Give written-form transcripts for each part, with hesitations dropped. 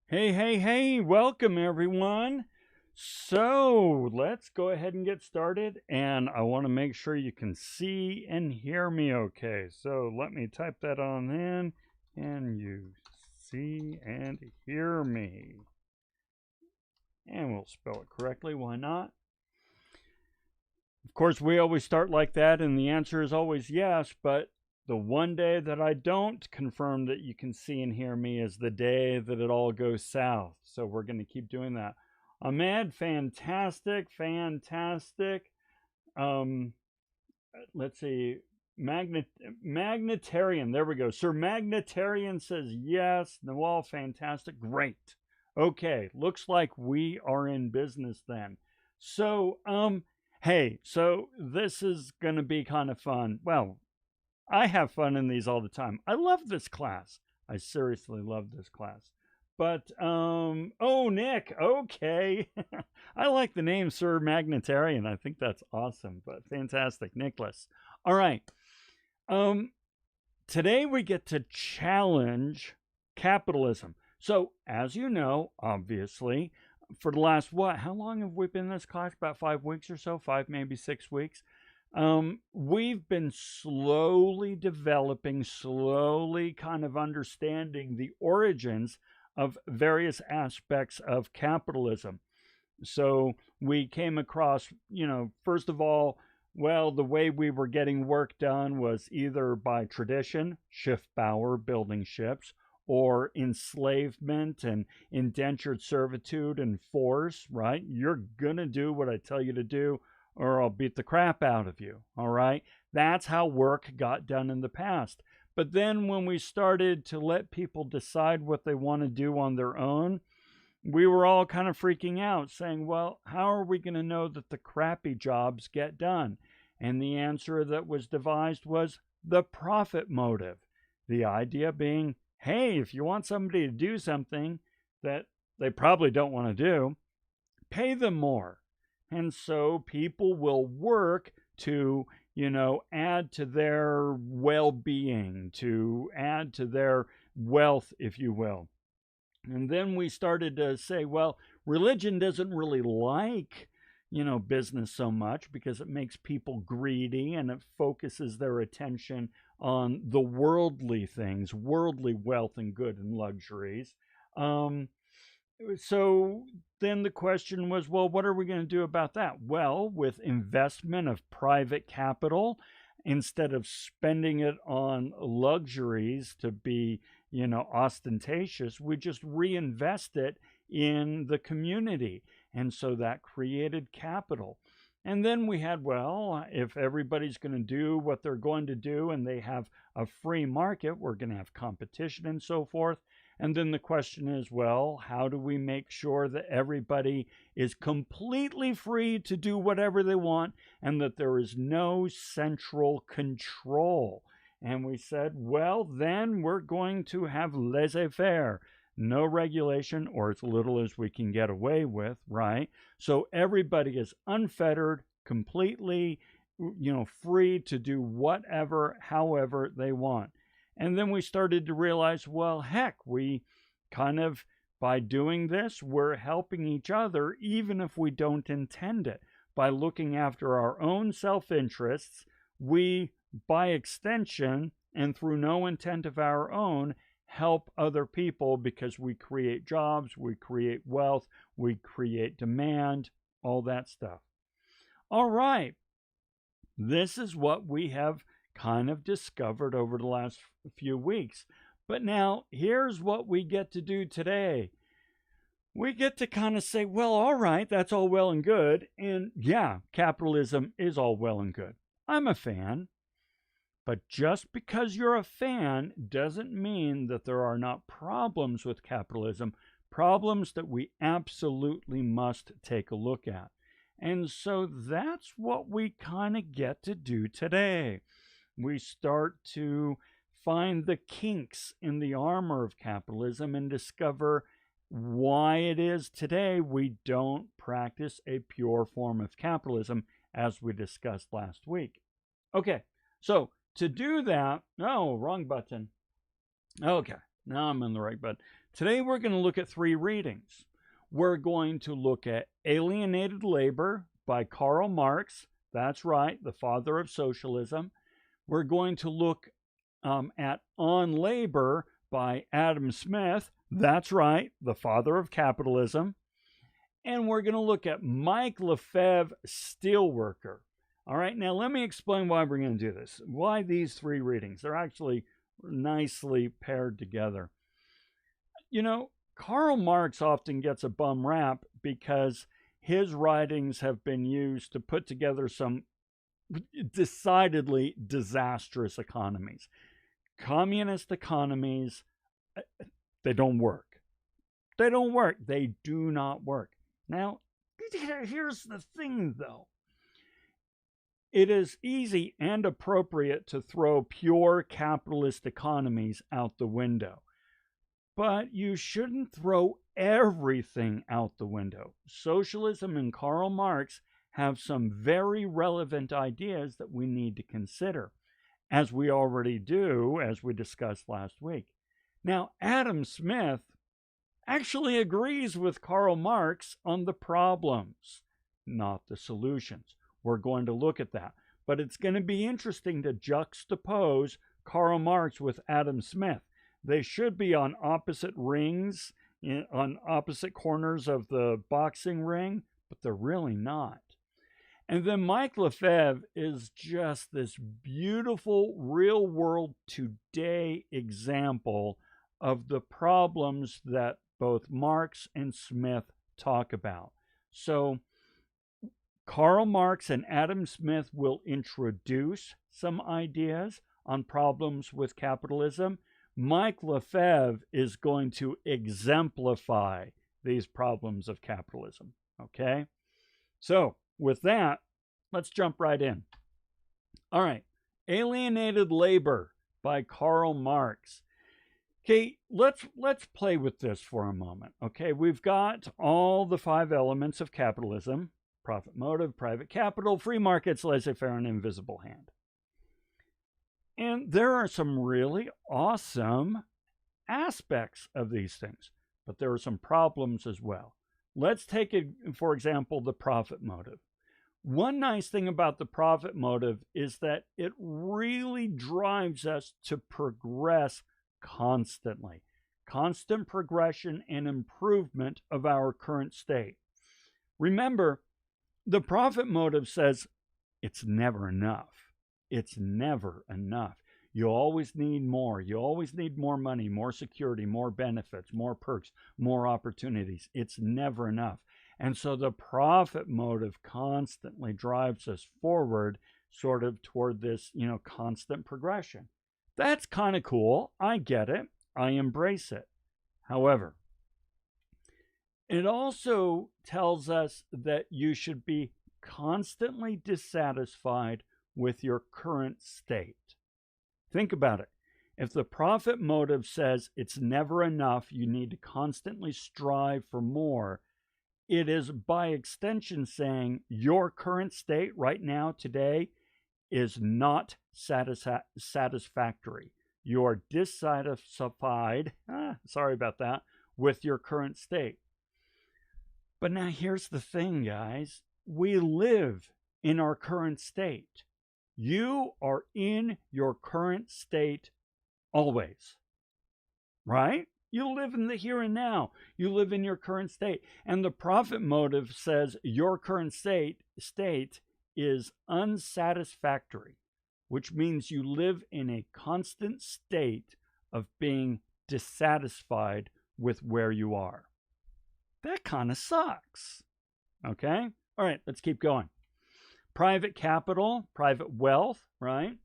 Hey, hey, hey, welcome everyone. So let's go ahead and get started. And I want to make sure you can see and hear me okay. So let me type that on in. And you see and hear me. And we'll spell it correctly. Why not? Of course, we always start like that, and the answer is always yes, but the one day that I don't confirm that you can see and hear me is the day that it all goes south. So we're going to keep doing that. Ahmed, fantastic, fantastic. Um, let's see. Magnetarian, there we go. Sir Magnetarian says yes. Nawal, fantastic, great. Okay, looks like we are in business then. So, hey, so this is going to be kind of fun. Well, I have fun in these all the time. I love this class. I seriously love this class. But oh, Nick, okay. I like the name Sir Magnetarian. I think that's awesome. But fantastic, Nicholas. All right. Um Today we get to challenge capitalism. So, as you know, obviously, for the last what? How long have we been in this class? About 5 weeks or so, 5 maybe 6 weeks. We've been slowly developing, slowly kind of understanding the origins of various aspects of capitalism. So we came across, first of all, well, the way we were getting work done was either by tradition, Schiffbauer building ships, or enslavement and indentured servitude and force, right? You're going to do what I tell you to do, or I'll beat the crap out of you, all right? That's how work got done in the past. But then when we started to let people decide what they want to do on their own, we were all kind of freaking out, saying, well, how are we going to know that the crappy jobs get done? And the answer that was devised was the profit motive. The idea being, hey, if you want somebody to do something that they probably don't want to do, pay them more. And so people will work to, add to their well being, to add to their wealth, if you will. And then we started to say, well, religion doesn't really like, business so much because it makes people greedy and it focuses their attention on the worldly things, worldly wealth and good and luxuries. Um, so then the question was, well, what are we going to do about that? Well, with investment of private capital, instead of spending it on luxuries to be, ostentatious, we just reinvest it in the community. And so that created capital. And then we had, well, if everybody's going to do what they're going to do and they have a free market, we're going to have competition and so forth. And then the question is, well, how do we make sure that everybody is completely free to do whatever they want and that there is no central control? And we said, well, then we're going to have laissez faire, no regulation or as little as we can get away with, right? So everybody is unfettered, completely, free to do whatever, however they want. And then we started to realize, well, heck, we kind of, by doing this, we're helping each other, even if we don't intend it. By looking after our own self interests, we, by extension, and through no intent of our own, help other people because we create jobs, we create wealth, we create demand, all that stuff. All right. This is what we have kind of discovered over the last few weeks. But now, here's what we get to do today. We get to kind of say, well, all right, that's all well and good. And yeah, capitalism is all well and good. I'm a fan. But just because you're a fan doesn't mean that there are not problems with capitalism, problems that we absolutely must take a look at. And so that's what we kind of get to do today. We start to find the kinks in the armor of capitalism and discover why it is today we don't practice a pure form of capitalism as we discussed last week. Okay, so to do that, no, wrong button. Okay, now I'm on the right button. Today we're going to look at 3 readings. We're going to look at Alienated Labor by Karl Marx. That's right, the father of socialism. We're going to look at On Labor by Adam Smith. That's right, the father of capitalism. And we're going to look at Mike Lefebvre, Steelworker. All right, now let me explain why we're going to do this. Why these 3 readings? They're actually nicely paired together. You know, Karl Marx often gets a bum rap because his writings have been used to put together some decidedly disastrous economies. Communist economies, they don't work. They don't work. They do not work. Now, here's the thing, though. It is easy and appropriate to throw pure capitalist economies out the window. But you shouldn't throw everything out the window. Socialism and Karl Marx have some very relevant ideas that we need to consider, as we already do, as we discussed last week. Now, Adam Smith actually agrees with Karl Marx on the problems, not the solutions. We're going to look at that. But it's going to be interesting to juxtapose Karl Marx with Adam Smith. They should be on opposite rings, on opposite corners of the boxing ring, but they're really not. And then Mike Lefebvre is just this beautiful real-world today example of the problems that both Marx and Smith talk about. So Karl Marx and Adam Smith will introduce some ideas on problems with capitalism. Mike Lefebvre is going to exemplify these problems of capitalism, okay? So, with that, let's jump right in. All right, Alienated Labor by Karl Marx. Okay, let's play with this for a moment, okay? We've got all the 5 elements of capitalism: profit motive, private capital, free markets, laissez-faire, and invisible hand. And there are some really awesome aspects of these things, but there are some problems as well. Let's take, for example, the profit motive. One nice thing about the profit motive is that it really drives us to progress constantly. Constant progression and improvement of our current state. Remember, the profit motive says it's never enough. It's never enough. You always need more. You always need more money, more security, more benefits, more perks, more opportunities. It's never enough. And so the profit motive constantly drives us forward, sort of toward this, constant progression. That's kind of cool. I get it. I embrace it. However, it also tells us that you should be constantly dissatisfied with your current state. Think about it. If the profit motive says it's never enough, you need to constantly strive for more, it is by extension saying your current state right now, today, is not satisfactory. You are dissatisfied, sorry about that, with your current state. But now here's the thing, guys. We live in our current state. You are in your current state always, right? You live in the here and now. You live in your current state. And the profit motive says your current state is unsatisfactory, which means you live in a constant state of being dissatisfied with where you are. That kind of sucks. Okay? All right, let's keep going. Private capital, private wealth, right?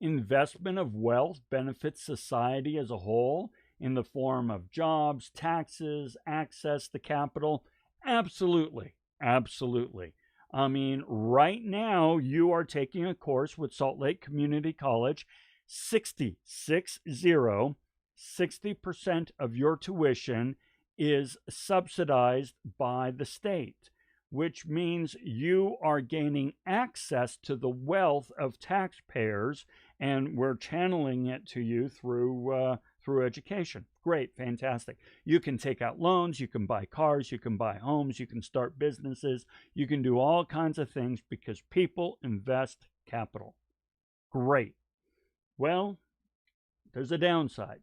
Investment of wealth benefits society as a whole in the form of jobs, taxes, access to capital. Absolutely, absolutely. I mean, right now you are taking a course with Salt Lake Community College. 60% of your tuition is subsidized by the state, which means you are gaining access to the wealth of taxpayers, and we're channeling it to you through through education. Great, fantastic. You can take out loans, you can buy cars, you can buy homes, you can start businesses, you can do all kinds of things because people invest capital. Great. Well, there's a downside.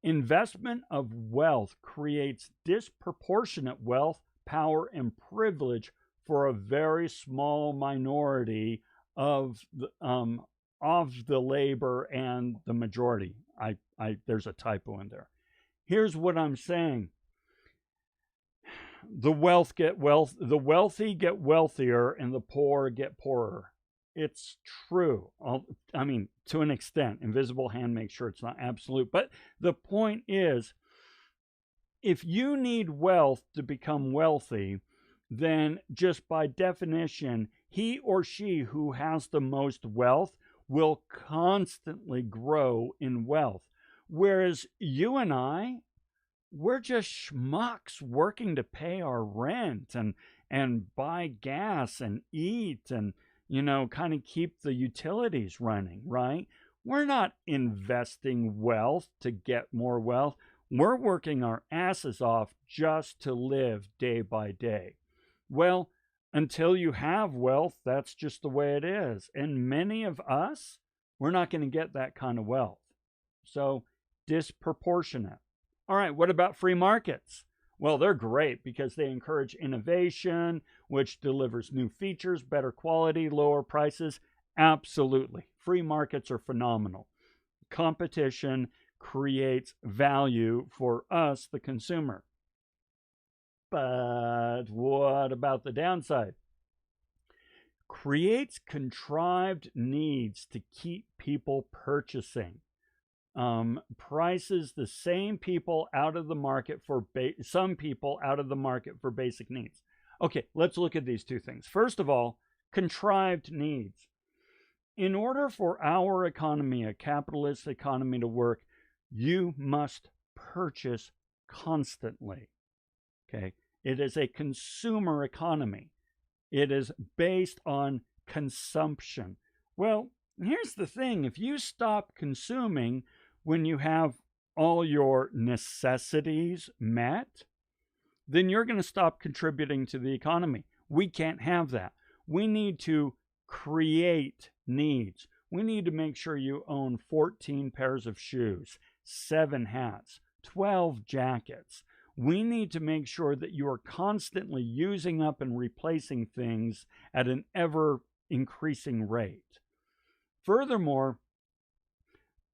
Investment of wealth creates disproportionate wealth, power, and privilege for a very small minority of the labor and the majority. There's a typo in there. Here's what I'm saying. The wealthy get wealthier and the poor get poorer. It's true. I mean, to an extent. Invisible hand makes sure it's not absolute. But the point is, if you need wealth to become wealthy, then just by definition, he or she who has the most wealth will constantly grow in wealth. Whereas you and I, we're just schmucks working to pay our rent and buy gas and eat and, kind of keep the utilities running, right? We're not investing wealth to get more wealth. We're working our asses off just to live day by day. Well, until you have wealth, that's just the way it is. And many of us, we're not going to get that kind of wealth. So, disproportionate. All right, what about free markets? Well, they're great because they encourage innovation, which delivers new features, better quality, lower prices. Absolutely. Free markets are phenomenal. Competition creates value for us, the consumer. But what about the downside? Creates contrived needs to keep people purchasing. Prices the same people out of the market for some people out of the market for basic needs. Okay, let's look at these two things. First of all, contrived needs. In order for our economy, a capitalist economy, to work, you must purchase constantly. Okay, it is a consumer economy. It is based on consumption. Well, here's the thing. If you stop consuming when you have all your necessities met, then you're going to stop contributing to the economy. We can't have that. We need to create needs. We need to make sure you own 14 pairs of shoes, 7 hats, 12 jackets. We need to make sure that you are constantly using up and replacing things at an ever increasing rate. Furthermore,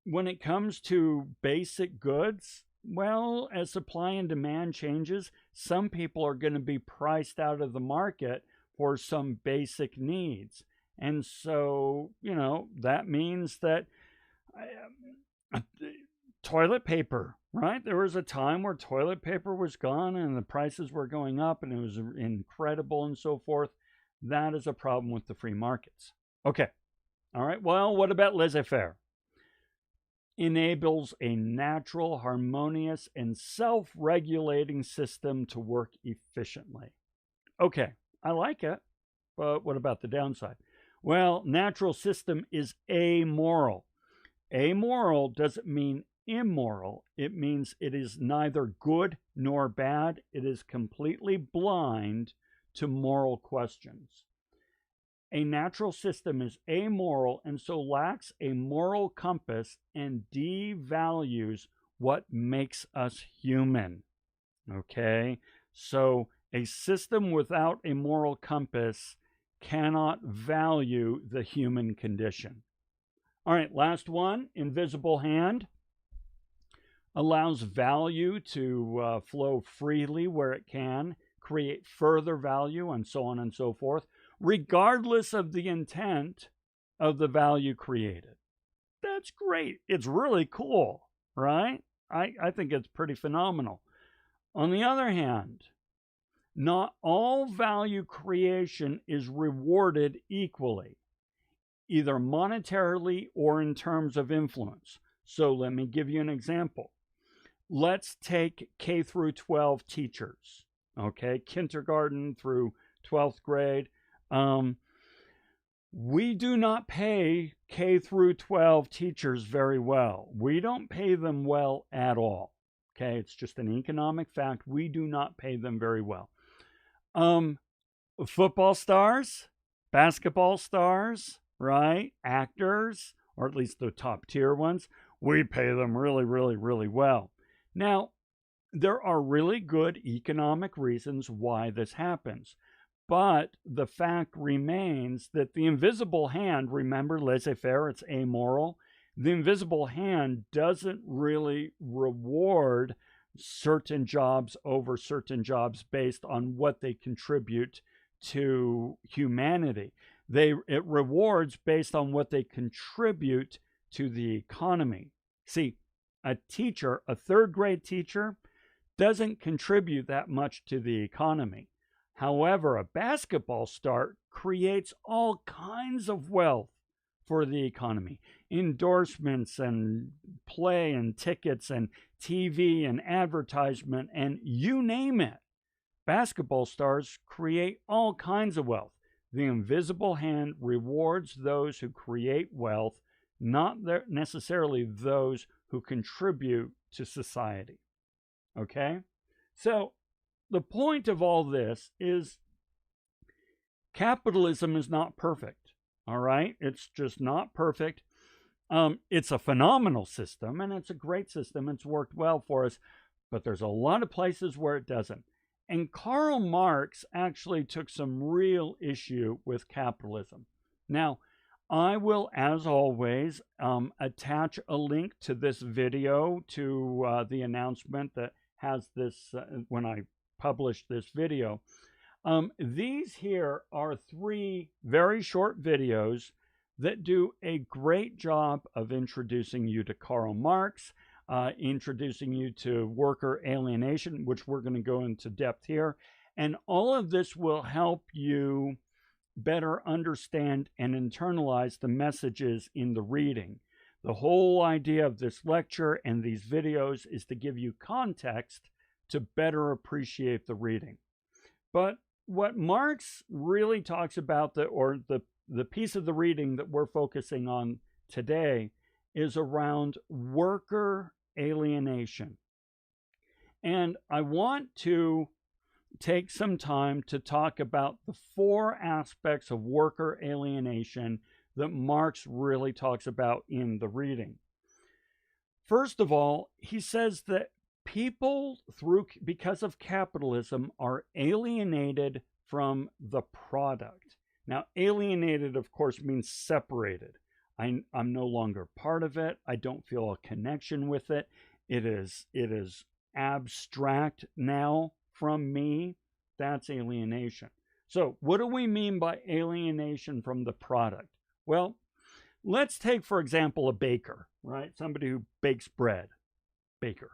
when it comes to basic goods, well, as supply and demand changes, some people are going to be priced out of the market for some basic needs. And so, that means that toilet paper, right? There was a time where toilet paper was gone and the prices were going up and it was incredible and so forth. That is a problem with the free markets. Okay. All right. Well, what about laissez-faire? Enables a natural, harmonious, and self-regulating system to work efficiently. Okay, I like it, but what about the downside? Well, natural system is amoral. Amoral doesn't mean immoral. It means it is neither good nor bad. It is completely blind to moral questions. A natural system is amoral and so lacks a moral compass and devalues what makes us human. Okay? So a system without a moral compass cannot value the human condition. All right, last one, invisible hand. Allows value to flow freely where it can, create further value, and so on and so forth, regardless of the intent of the value created. That's great. It's really cool, right? I think it's pretty phenomenal. On the other hand, not all value creation is rewarded equally, either monetarily or in terms of influence. So let me give you an example. Let's take K through 12 teachers, okay? Kindergarten through 12th grade. We do not pay K through 12 teachers very well. We don't pay them well at all. Okay, it's just an economic fact. We do not pay them very well. Football stars, basketball stars, right? Actors, or at least the top tier ones, we pay them really, really, really well. Now, there are really good economic reasons why this happens. But the fact remains that the invisible hand, remember, laissez-faire, it's amoral. The invisible hand doesn't really reward certain jobs over certain jobs based on what they contribute to humanity. It rewards based on what they contribute to the economy. See, a teacher, a third grade teacher, doesn't contribute that much to the economy. However, a basketball star creates all kinds of wealth for the economy. Endorsements and play and tickets and TV and advertisement and you name it. Basketball stars create all kinds of wealth. The invisible hand rewards those who create wealth, not necessarily those who contribute to society. Okay? So, the point of all this is capitalism is not perfect. All right? It's just not perfect. It's a phenomenal system, and it's a great system. It's worked well for us, but there's a lot of places where it doesn't. And Karl Marx actually took some real issue with capitalism. Now, I will, as always, attach a link to this video to the announcement that has this when I publish this video. These here are 3 very short videos that do a great job of introducing you to Karl Marx, introducing you to worker alienation, which we're going to go into depth here. And all of this will help you better understand and internalize the messages in the reading. The whole idea of this lecture and these videos is to give you context to better appreciate the reading. But what Marx really talks about, the piece of the reading that we're focusing on today, is around worker alienation. And I want to take some time to talk about the 4 aspects of worker alienation that Marx really talks about in the reading. First of all, he says that people, because of capitalism, are alienated from the product. Now, alienated, of course, means separated. I'm no longer part of it. I don't feel a connection with it. It is abstract now from me. That's alienation. So what do we mean by alienation from the product? Well, let's take, for example, a baker, right? Somebody who bakes bread. Baker.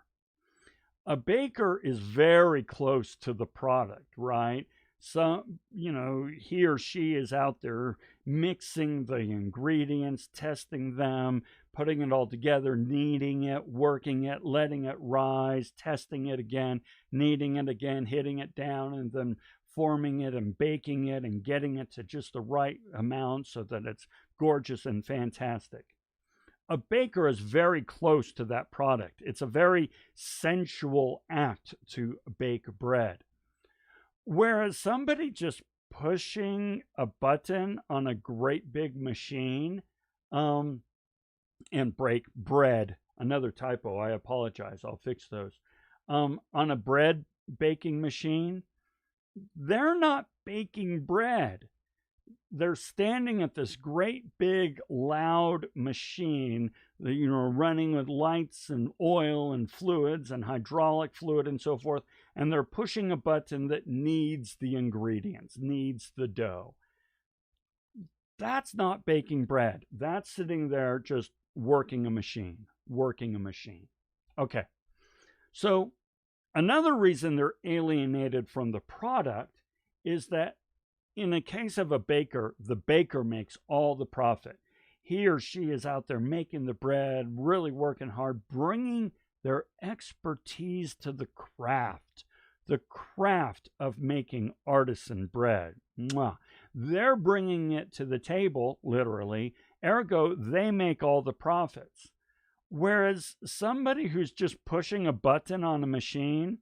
A baker is very close to the product, right? So, he or she is out there mixing the ingredients, testing them, putting it all together, kneading it, working it, letting it rise, testing it again, kneading it again, hitting it down, and then forming it and baking it and getting it to just the right amount so that it's gorgeous and fantastic. A baker is very close to that product. It's a very sensual act to bake bread. Whereas somebody just pushing a button on a great big machine and break bread, another typo, I apologize, I'll fix those, on a bread baking machine, they're not baking bread. They're standing at this great big loud machine, running with lights and oil and fluids and hydraulic fluid and so forth, and they're pushing a button that needs the ingredients, needs the dough. That's not baking bread. That's sitting there just working a machine. Okay, so another reason they're alienated from the product is that in the case of a baker, the baker makes all the profit. He or she is out there making the bread, really working hard, bringing their expertise to the craft, the craft of making artisan bread. Mwah. They're bringing it to the table, literally, ergo, they make all the profits. Whereas somebody who's just pushing a button on a machine,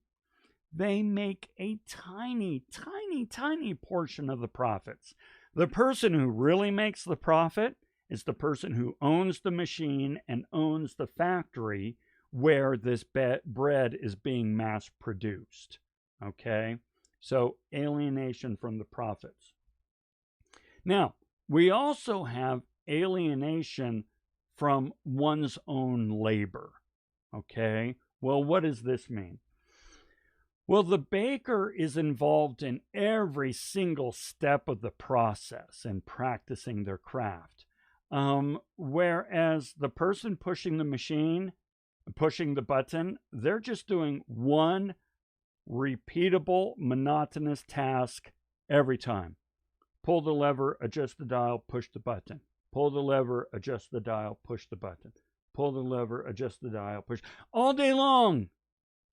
they make a tiny, tiny, tiny portion of the profits. The person who really makes the profit is the person who owns the machine and owns the factory where this bread is being mass produced. Okay? So, alienation from the profits. Now, we also have alienation from one's own labor. Okay? Well, what does this mean? Well, the baker is involved in every single step of the process and practicing their craft. Whereas the person pushing the machine, pushing the button, they're just doing one repeatable, monotonous task every time. Pull the lever, adjust the dial, push the button. Pull the lever, adjust the dial, push the button. Pull the lever, adjust the dial, push. All day long.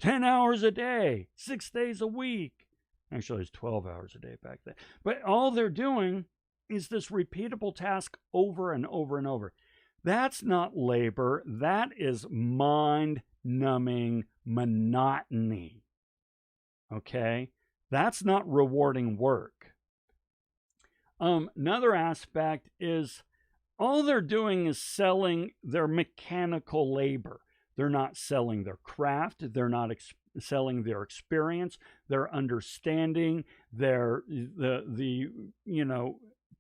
10 hours a day, 6 days a week. Actually, it's 12 hours a day back then. But all they're doing is this repeatable task over and over and over. That's not labor. That is mind-numbing monotony. Okay? That's not rewarding work. Another aspect is all they're doing is selling their mechanical labor. They're not selling their craft. They're not selling their experience, their understanding, the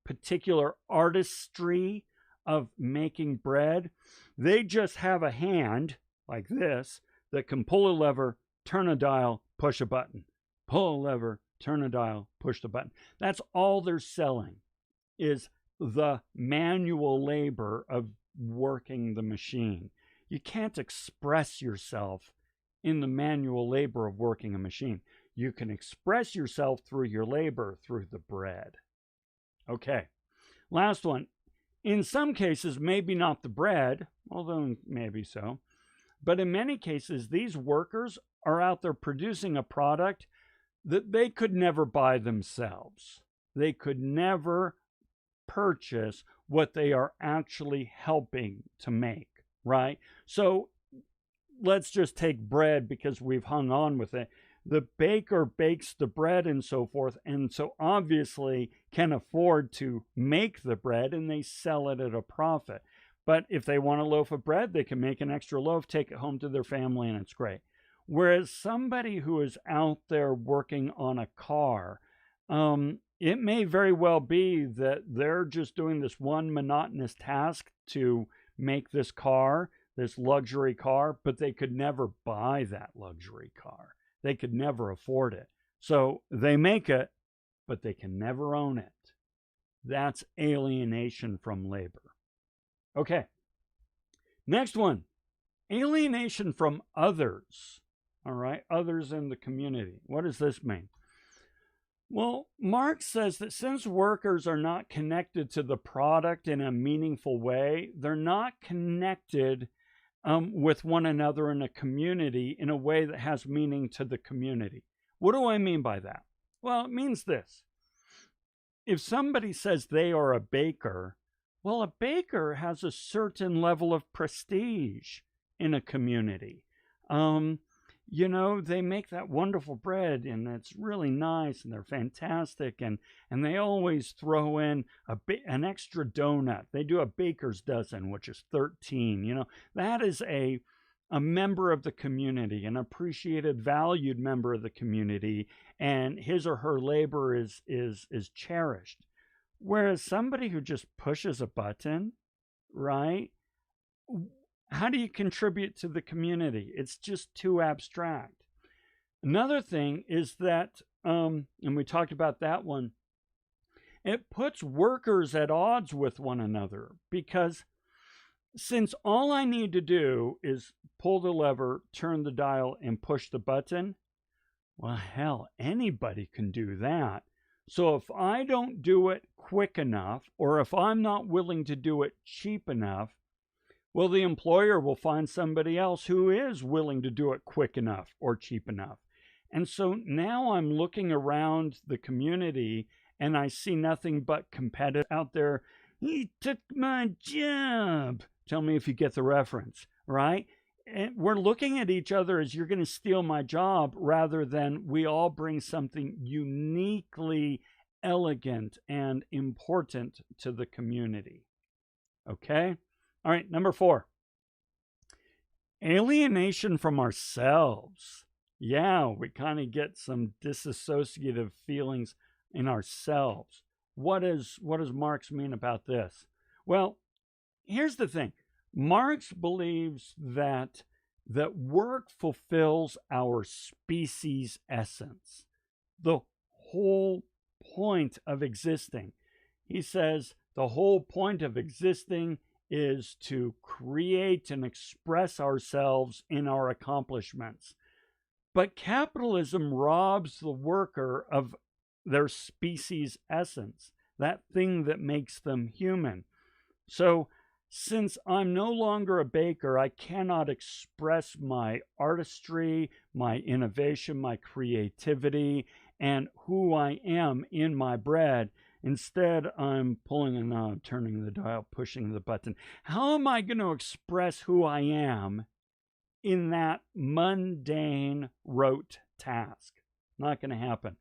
particular artistry of making bread. They just have a hand like this that can pull a lever, turn a dial, push a button. Pull a lever, turn a dial, push the button. That's all they're selling is the manual labor of working the machine. You can't express yourself in the manual labor of working a machine. You can express yourself through your labor, through the bread. Okay, last one. In some cases, maybe not the bread, although maybe so, but in many cases, these workers are out there producing a product that they could never buy themselves. They could never purchase what they are actually helping to make. Right? So let's just take bread because we've hung on with it. The baker bakes the bread and so forth, and so obviously can afford to make the bread and they sell it at a profit. But if they want a loaf of bread, they can make an extra loaf, take it home to their family, and it's great. Whereas somebody who is out there working on a car, it may very well be that they're just doing this one monotonous task to make this car, this luxury car, but they could never buy that luxury car. They could never afford it. So they make it, but they can never own it. That's alienation from labor. Okay. Next one. Alienation from others. All right. Others in the community. What does this mean? Well, Marx says that since workers are not connected to the product in a meaningful way, they're not connected with one another in a community in a way that has meaning to the community. What do I mean by that? Well, it means this. If somebody says they are a baker, well, a baker has a certain level of prestige in a community. They make that wonderful bread and it's really nice and they're fantastic and they always throw in an extra donut. They do a baker's dozen, which is 13. That is a member of the community, an appreciated, valued member of the community, and his or her labor is cherished. Whereas somebody who just pushes a button, right? How do you contribute to the community? It's just too abstract. Another thing is that, and we talked about that one, it puts workers at odds with one another because since all I need to do is pull the lever, turn the dial, and push the button, well, hell, anybody can do that. So if I don't do it quick enough, or if I'm not willing to do it cheap enough, well, the employer will find somebody else who is willing to do it quick enough or cheap enough. And so now I'm looking around the community and I see nothing but competitors out there. He took my job. Tell me if you get the reference, right? And we're looking at each other as you're going to steal my job rather than we all bring something uniquely elegant and important to the community. Okay? All right, number 4. Alienation from ourselves. Yeah, we kind of get some disassociative feelings in ourselves. What does Marx mean about this? Well, here's the thing. Marx believes that work fulfills our species essence, the whole point of existing. He says the whole point of existing is to create and express ourselves in our accomplishments. But capitalism robs the worker of their species essence, that thing that makes them human. So, since I'm no longer a baker, I cannot express my artistry, my innovation, my creativity, and who I am in my bread. Instead, I'm pulling a knob, turning the dial, pushing the button. How am I going to express who I am in that mundane, rote task? Not going to happen.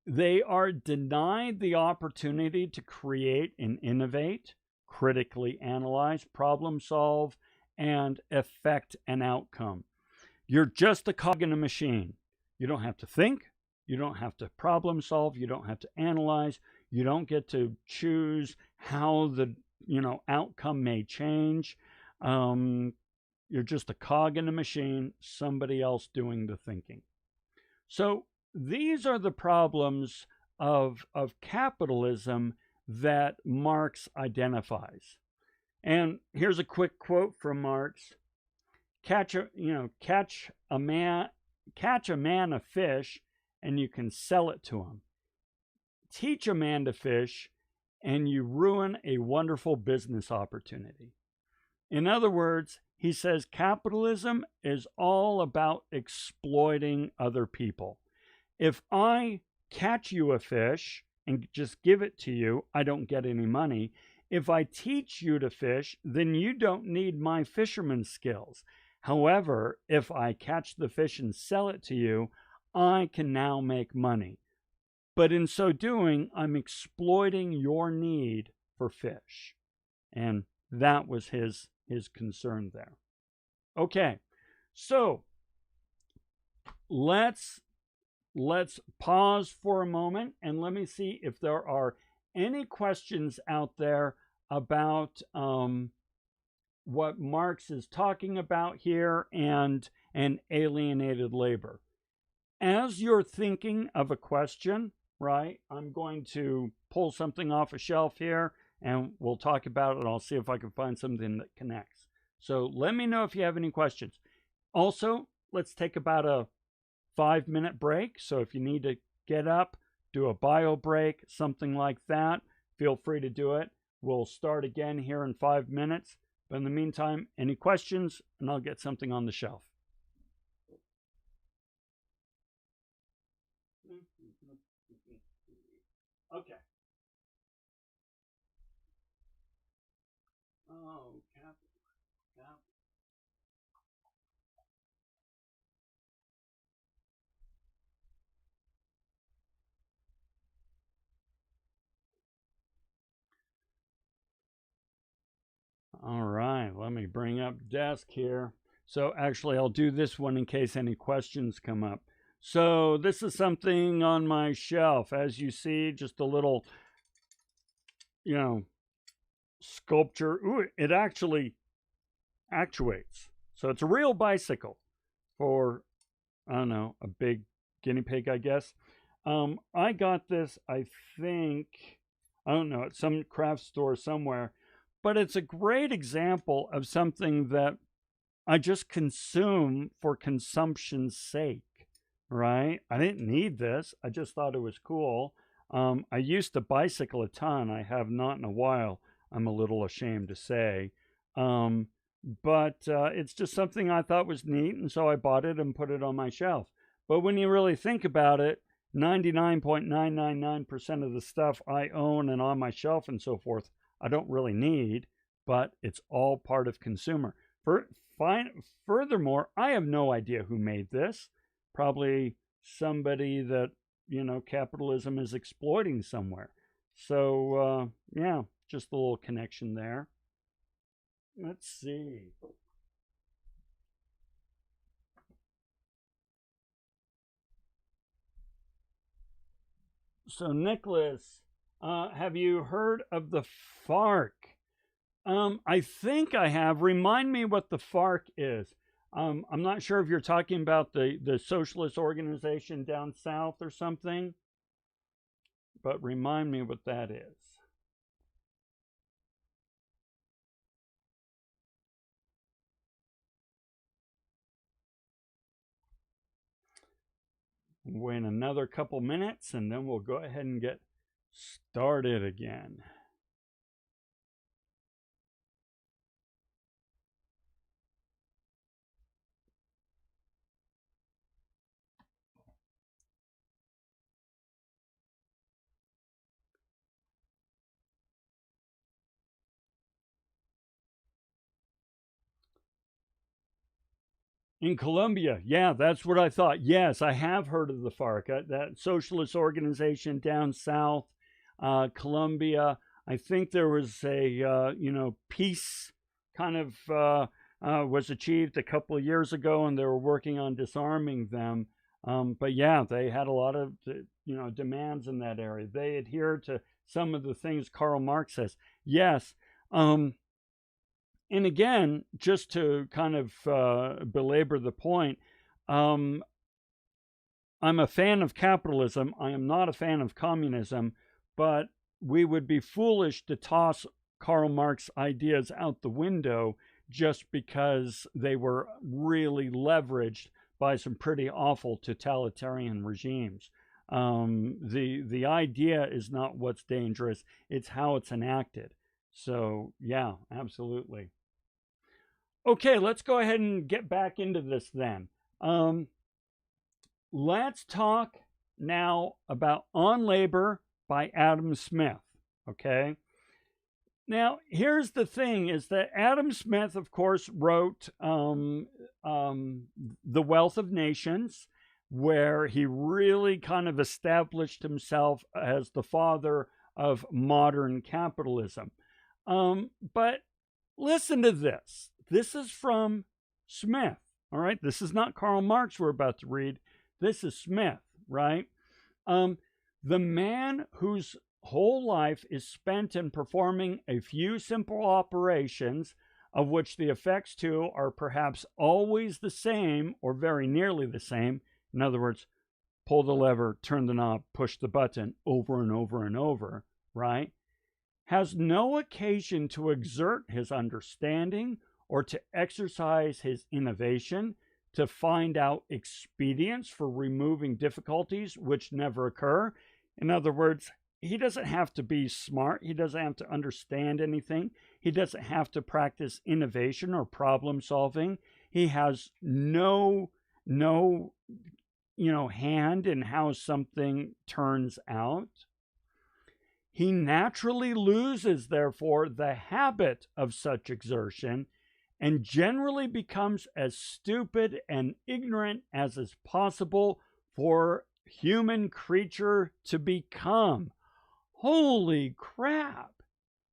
They are denied the opportunity to create and innovate, critically analyze, problem solve, and affect an outcome. You're just a cog in a machine. You don't have to think. You don't have to problem solve. You don't have to analyze. You don't get to choose how the outcome may change. You're just a cog in a machine, somebody else doing the thinking. So these are the problems of capitalism that Marx identifies. And here's a quick quote from Marx. Catch a man a fish and you can sell it to him. Teach a man to fish and you ruin a wonderful business opportunity. In other words, he says capitalism is all about exploiting other people. If I catch you a fish and just give it to you, I don't get any money. If I teach you to fish, then you don't need my fisherman's skills. However, if I catch the fish and sell it to you, I can now make money. But in so doing, I'm exploiting your need for fish. And that was his concern there. Okay, so let's pause for a moment and let me see if there are any questions out there about what Marx is talking about here and alienated labor. As you're thinking of a question, right, I'm going to pull something off a shelf here and we'll talk about it. I'll see if I can find something that connects. So let me know if you have any questions. Also, let's take about a 5-minute break. So if you need to get up, do a bio break, something like that, feel free to do it. We'll start again here in 5 minutes. But in the meantime, any questions, and I'll get something on the shelf. Okay. Oh, cap. All right, let me bring up desk here. So actually, I'll do this one in case any questions come up. So this is something on my shelf. As you see, just a little, sculpture. Ooh, it actually actuates. So it's a real bicycle for, I don't know, a big guinea pig, I guess. I got this, I think, I don't know, at some craft store somewhere. But it's a great example of something that I just consume for consumption's sake, right? I didn't need this. I just thought it was cool. I used to bicycle a ton. I have not in a while, I'm a little ashamed to say. but it's just something I thought was neat, and so I bought it and put it on my shelf. But when you really think about it, 99.999% of the stuff I own and on my shelf and so forth, I don't really need, but it's all part of consumer. Furthermore, I have no idea who made this. Probably somebody that, capitalism is exploiting somewhere. So, yeah, just a little connection there. Let's see. So, Nicholas, have you heard of the FARC? I think I have. Remind me what the FARC is. I'm not sure if you're talking about the socialist organization down south or something, but remind me what that is. Wait another couple minutes and then we'll go ahead and get started again. In Colombia, yeah, that's what I thought. Yes, I have heard of the FARC, that socialist organization down south, Colombia. I think there was a peace kind of was achieved a couple of years ago, and they were working on disarming them. But yeah, they had a lot of demands in that area. They adhered to some of the things Karl Marx says. Yes. And again, just to kind of belabor the point, I'm a fan of capitalism. I am not a fan of communism, but we would be foolish to toss Karl Marx ideas out the window just because they were really leveraged by some pretty awful totalitarian regimes. The idea is not what's dangerous, it's how it's enacted. So, yeah, absolutely. Okay, let's go ahead and get back into this then. Let's talk now about On Labor by Adam Smith. Okay. Now, here's the thing is that Adam Smith, of course, wrote The Wealth of Nations, where he really kind of established himself as the father of modern capitalism. But listen to this. This is from Smith. All right. This is not Karl Marx we're about to read. This is Smith, right? The man whose whole life is spent in performing a few simple operations, of which the effects too are perhaps always the same or very nearly the same. In other words, pull the lever, turn the knob, push the button over and over and over, right? Has no occasion to exert his understanding or to exercise his innovation, to find out expedients for removing difficulties which never occur. In other words, he doesn't have to be smart. He doesn't have to understand anything. He doesn't have to practice innovation or problem solving. He has no hand in how something turns out. He naturally loses, therefore, the habit of such exertion and generally becomes as stupid and ignorant as is possible for human creature to become. Holy crap.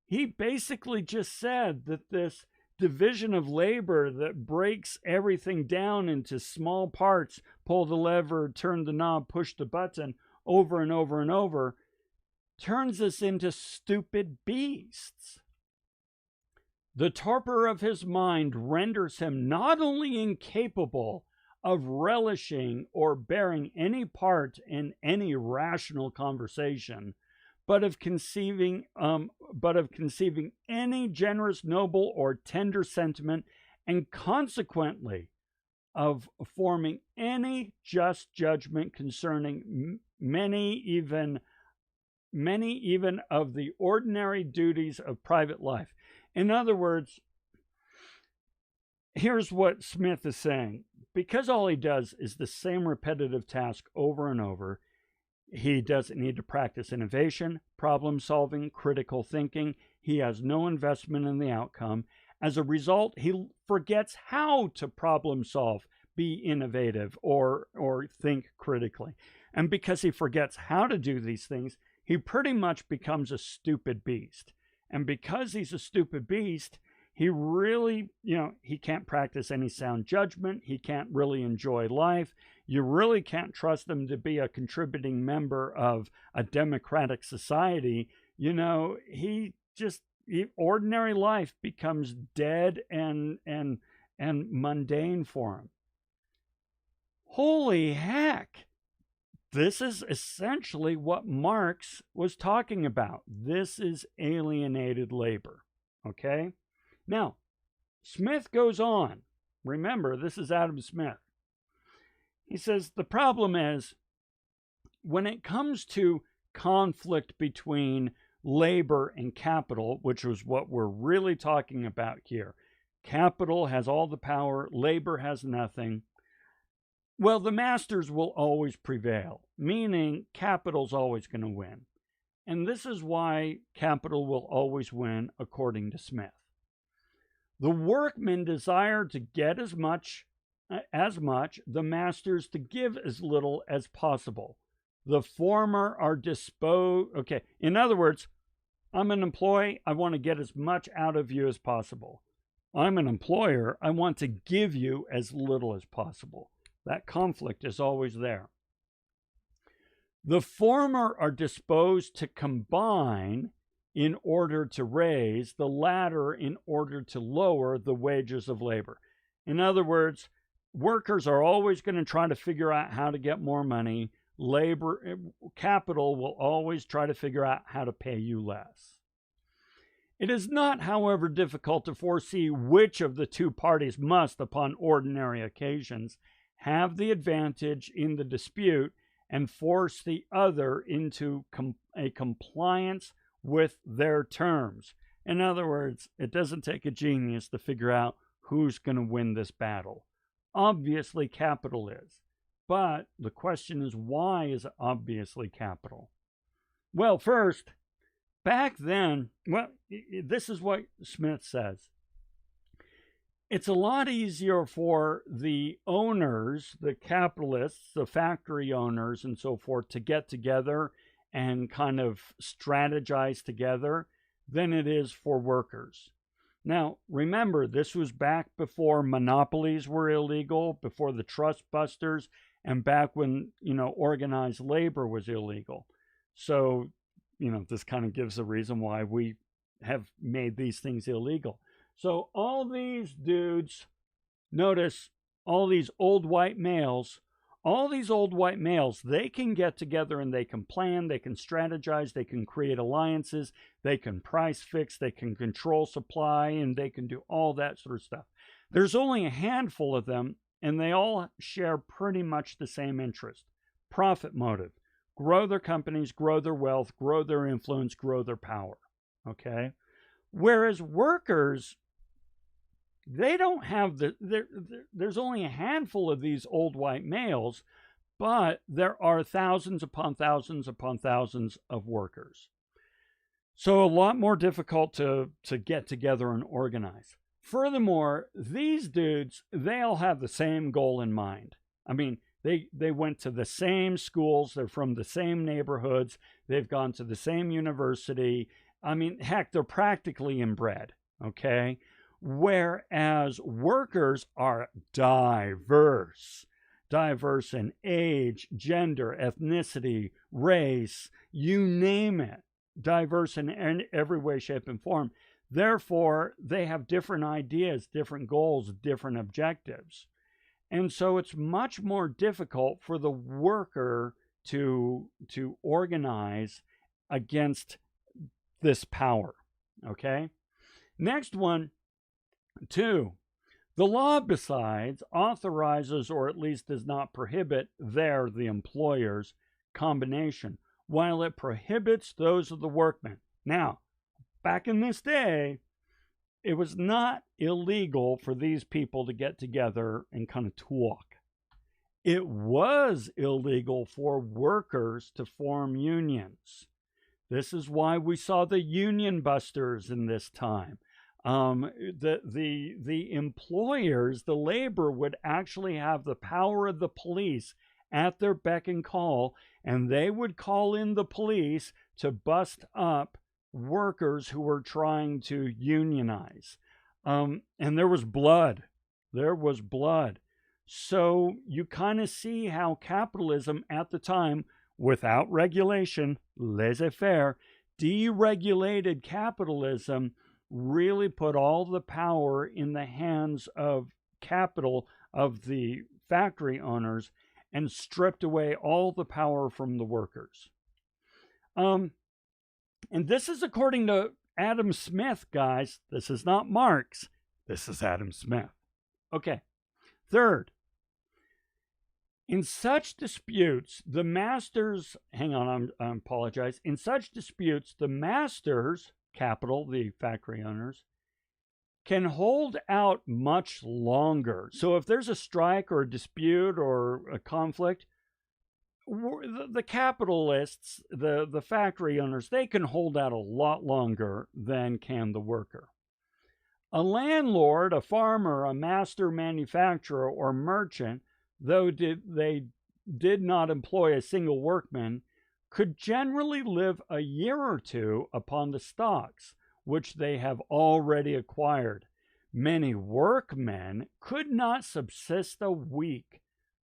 He basically just said that this division of labor that breaks everything down into small parts, pull the lever, turn the knob, push the button over and over and over, turns us into stupid beasts. The torpor of his mind renders him not only incapable of relishing or bearing any part in any rational conversation, but of conceiving any generous, noble, or tender sentiment, and consequently of forming any just judgment concerning many even of the ordinary duties of private life. In other words, here's what Smith is saying. Because all he does is the same repetitive task over and over, he doesn't need to practice innovation, problem solving, critical thinking. He has no investment in the outcome. As a result, he forgets how to problem solve, be innovative, or think critically. And because he forgets how to do these things, he pretty much becomes a stupid beast. And because he's a stupid beast, he really, he can't practice any sound judgment. He can't really enjoy life. You really can't trust him to be a contributing member of a democratic society. Ordinary life becomes dead and mundane for him. Holy heck! This is essentially what Marx was talking about. This is alienated labor. Okay? Now, Smith goes on. Remember, this is Adam Smith. He says, the problem is, when it comes to conflict between labor and capital, which was what we're really talking about here, capital has all the power, labor has nothing. Well, the masters will always prevail, meaning capital's always going to win. And this is why capital will always win, according to Smith. The workmen desire to get as much, the masters to give as little as possible. The former are disposed. Okay, in other words, I'm an employee, I want to get as much out of you as possible. I'm an employer, I want to give you as little as possible. That conflict is always there. The former are disposed to combine in order to raise, the latter in order to lower the wages of labor. In other words, workers are always going to try to figure out how to get more money. Capital will always try to figure out how to pay you less. It is not, however, difficult to foresee which of the two parties must, upon ordinary occasions, have the advantage in the dispute and force the other into a compliance with their terms. In other words, it doesn't take a genius to figure out who's going to win this battle. Obviously, capital is. But the question is, why is it obviously capital? Well, first, back then, this is what Smith says. It's a lot easier for the owners, the capitalists, the factory owners, and so forth, to get together and kind of strategize together than it is for workers. Now, remember, this was back before monopolies were illegal, before the trust busters, and back when, organized labor was illegal. So, this kind of gives a reason why we have made these things illegal. So all these dudes, notice all these old white males, they can get together and they can plan, they can strategize, they can create alliances, they can price fix, they can control supply, and they can do all that sort of stuff. There's only a handful of them, and they all share pretty much the same interest. Profit motive. Grow their companies, grow their wealth, grow their influence, grow their power. Okay? Whereas workers, they don't have there's only a handful of these old white males, but there are thousands upon thousands upon thousands of workers. So a lot more difficult to get together and organize. Furthermore, these dudes, they all have the same goal in mind. I mean, they went to the same schools, they're from the same neighborhoods, they've gone to the same university. I mean, heck, they're practically inbred, okay? Whereas workers are diverse in age, gender, ethnicity, race, you name it, diverse in every way, shape, and form. Therefore, they have different ideas, different goals, different objectives. And so it's much more difficult for the worker to organize against this power, okay? Next one, 2. The law, besides, authorizes or at least does not prohibit the employer's combination, while it prohibits those of the workmen. Now, back in this day, it was not illegal for these people to get together and kind of talk. It was illegal for workers to form unions. This is why we saw the union busters in this time. The employers, the labor, would actually have the power of the police at their beck and call, and they would call in the police to bust up workers who were trying to unionize. And there was blood. There was blood. So you kind of see how capitalism at the time, without regulation, laissez-faire, deregulated capitalism really put all the power in the hands of capital, of the factory owners, and stripped away all the power from the workers. And this is according to Adam Smith, guys. This is not Marx. This is Adam Smith. Okay. Third, in such disputes, the masters, hang on, I apologize. In such disputes, the masters, capital, the factory owners, can hold out much longer. So if there's a strike or a dispute or a conflict, the capitalists, the factory owners, they can hold out a lot longer than can the worker. A landlord, a farmer, a master manufacturer, or merchant, though they did not employ a single workman, could generally live a year or two upon the stocks which they have already acquired. Many workmen could not subsist a week,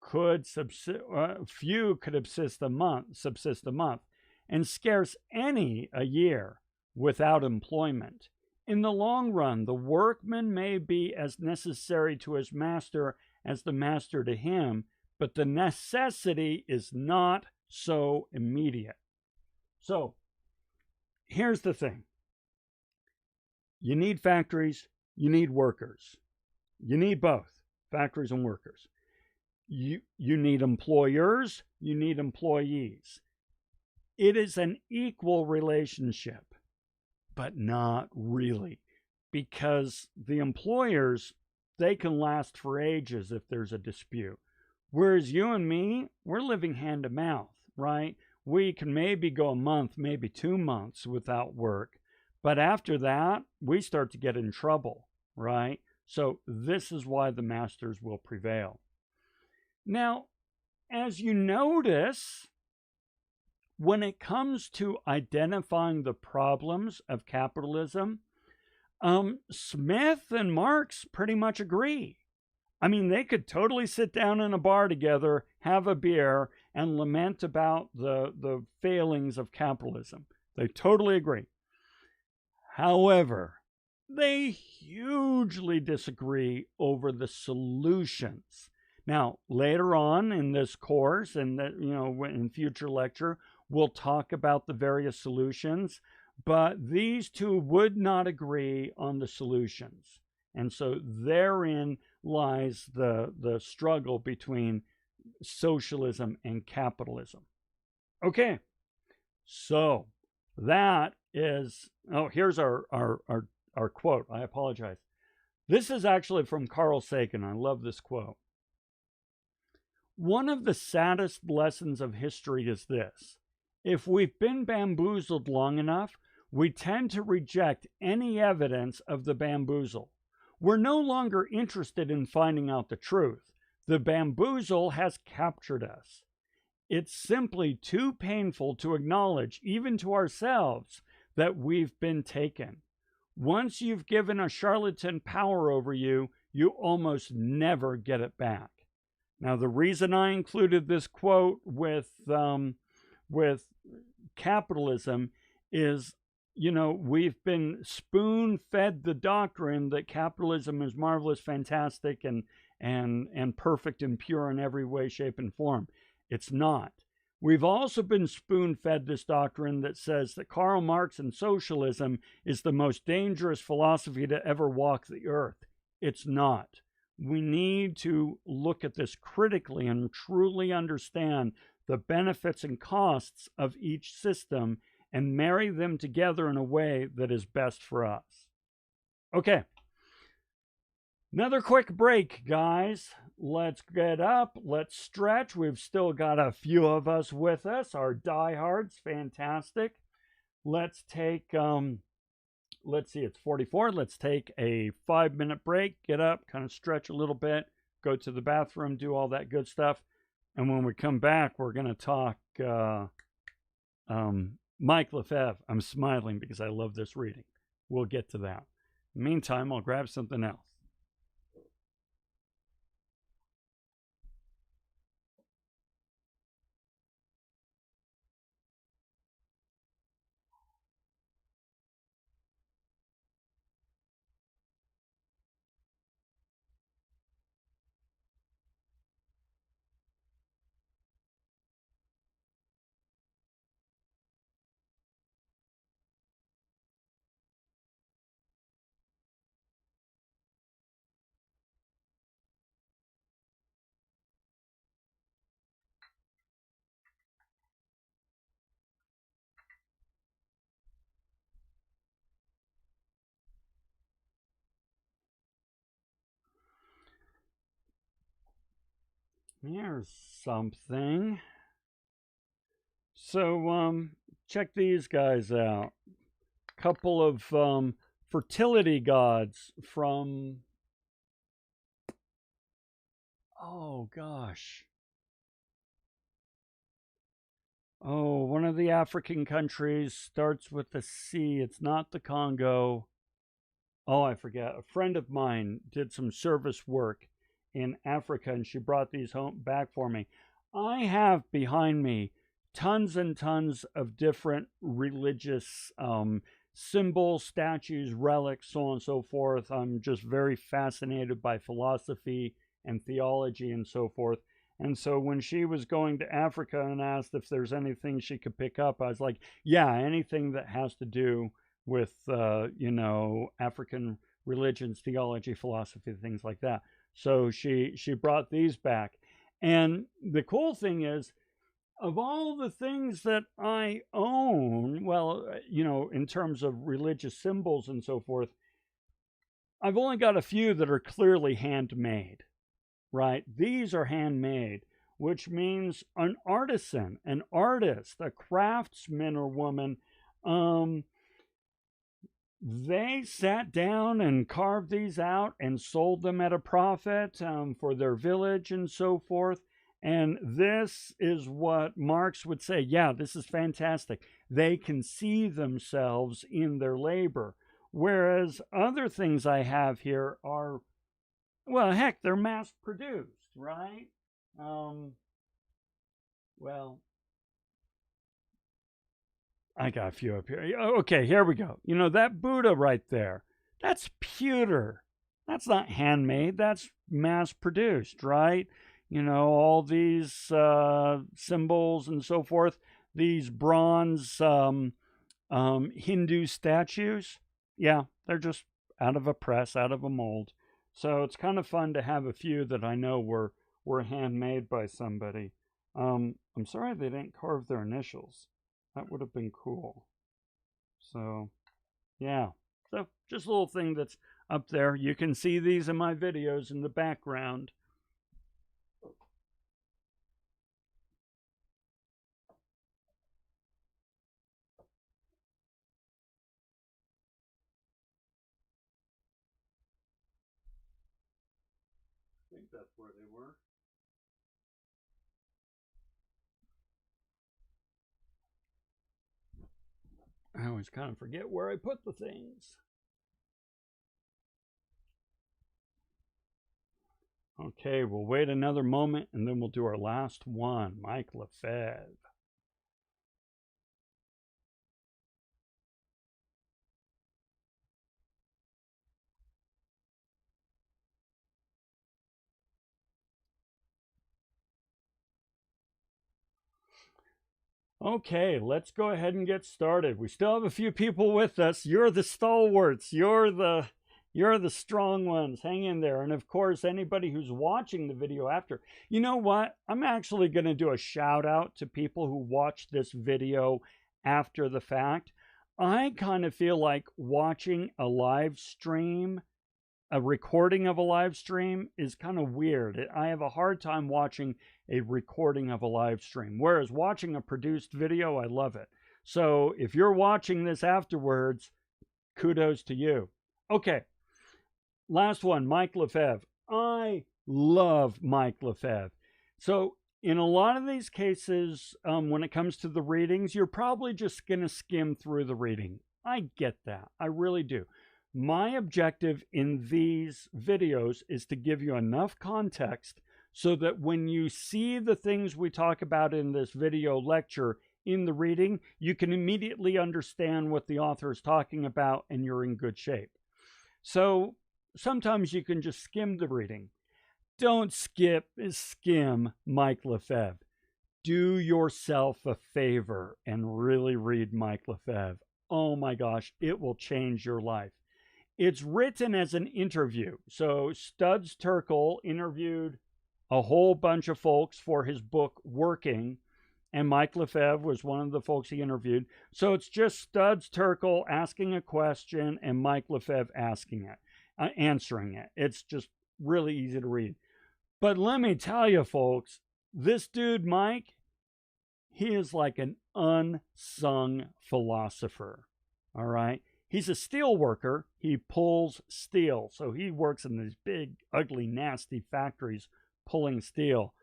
few could subsist a month, and scarce any a year without employment. In the long run, the workman may be as necessary to his master as the master to him, but the necessity is not so immediate. So, here's the thing. You need factories, you need workers. You need both, factories and workers. You need employers, you need employees. It is an equal relationship, but not really, because the employers, they can last for ages if there's a dispute. Whereas you and me, we're living hand to mouth, right? We can maybe go a month, maybe 2 months without work. But after that, we start to get in trouble, right? So this is why the masters will prevail. Now, as you notice, when it comes to identifying the problems of capitalism, Smith and Marx pretty much agree. I mean, they could totally sit down in a bar together, have a beer, and lament about the failings of capitalism. They totally agree. However, they hugely disagree over the solutions. Now, later on in this course, and in future lecture, we'll talk about the various solutions, but these two would not agree on the solutions. And so therein lies the struggle between socialism and capitalism. Okay, so that is, here's our quote. I apologize. This is actually from Carl Sagan. I love this quote. One of the saddest lessons of history is this. If we've been bamboozled long enough, we tend to reject any evidence of the bamboozle. We're no longer interested in finding out the truth. The bamboozle has captured us. It's simply too painful to acknowledge, even to ourselves, that we've been taken. Once you've given a charlatan power over you, you almost never get it back. Now, the reason I included this quote with capitalism is, we've been spoon-fed the doctrine that capitalism is marvelous, fantastic, and perfect and pure in every way, shape, and form. It's not. We've also been spoon-fed this doctrine that says that Karl Marx and socialism is the most dangerous philosophy to ever walk the earth. It's not. We need to look at this critically and truly understand the benefits and costs of each system and marry them together in a way that is best for us. Okay. Another quick break, guys. Let's get up. Let's stretch. We've still got a few of us with us. Our diehards. Fantastic. Let's take, let's see, it's 44. Let's take a 5-minute break. Get up, kind of stretch a little bit, go to the bathroom, do all that good stuff. And when we come back, we're going to talk Mike Lefebvre. I'm smiling because I love this reading. We'll get to that. Meantime, I'll grab something else. Here's something. So, check these guys out. Couple of fertility gods from, oh gosh. Oh, one of the African countries starts with a C. It's not the Congo. Oh, I forget. A friend of mine did some service work in Africa and she brought these home back for me. I have behind me tons and tons of different religious symbols, statues, relics, so on and so forth. I'm just very fascinated by philosophy and theology and so forth. And so when she was going to Africa and asked if there's anything she could pick up, I was like, yeah, anything that has to do with, African religions, theology, philosophy, things like that. So she brought these back. And the cool thing is, of all the things that I own, well, in terms of religious symbols and so forth, I've only got a few that are clearly handmade, right? These are handmade, which means an artisan, an artist, a craftsman or woman, they sat down and carved these out and sold them at a profit for their village and so forth. And this is what Marx would say, yeah, this is fantastic. They can see themselves in their labor. Whereas other things I have here are, well, heck, they're mass produced, right? Well, I got a few up here. Okay, here we go. That Buddha right there, that's pewter. That's not handmade. That's mass produced, right? All these symbols and so forth, these bronze Hindu statues, yeah, they're just out of a press, out of a mold. So it's kind of fun to have a few that I know were handmade by somebody. I'm sorry they didn't carve their initials. That would have been cool. So, yeah. So, just a little thing that's up there. You can see these in my videos in the background. I think that's where they were. I always kind of forget where I put the things. Okay, we'll wait another moment and then we'll do our last one. Mike Lefebvre. Okay, let's go ahead and get started. We still have a few people with us. You're the stalwarts. You're the strong ones. Hang in there. And of course, anybody who's watching the video after, you know what? I'm actually going to do a shout out to people who watch this video after the fact. I kind of feel like watching a live stream, a recording of a live stream is kind of weird. I have a hard time watching a recording of a live stream, whereas watching a produced video, I love it. So if you're watching this afterwards, kudos to you. Okay, last one, Mike Lefebvre. I love Mike Lefebvre. So in a lot of these cases, when it comes to the readings, you're probably just going to skim through the reading. I get that. I really do. My objective in these videos is to give you enough context so that when you see the things we talk about in this video lecture in the reading, you can immediately understand what the author is talking about and you're in good shape. So sometimes you can just skim the reading. Don't skim Mike Lefebvre. Do yourself a favor and really read Mike Lefebvre. Oh my gosh, it will change your life. It's written as an interview. So Studs Terkel interviewed a whole bunch of folks for his book Working, and Mike Lefebvre was one of the folks he interviewed. So it's just Studs Terkel asking a question and Mike Lefebvre answering it. It's just really easy to read. But let me tell you, folks, this dude, Mike, he is like an unsung philosopher. All right. He's a steel worker. He pulls steel. So he works in these big, ugly, nasty factories pulling steel.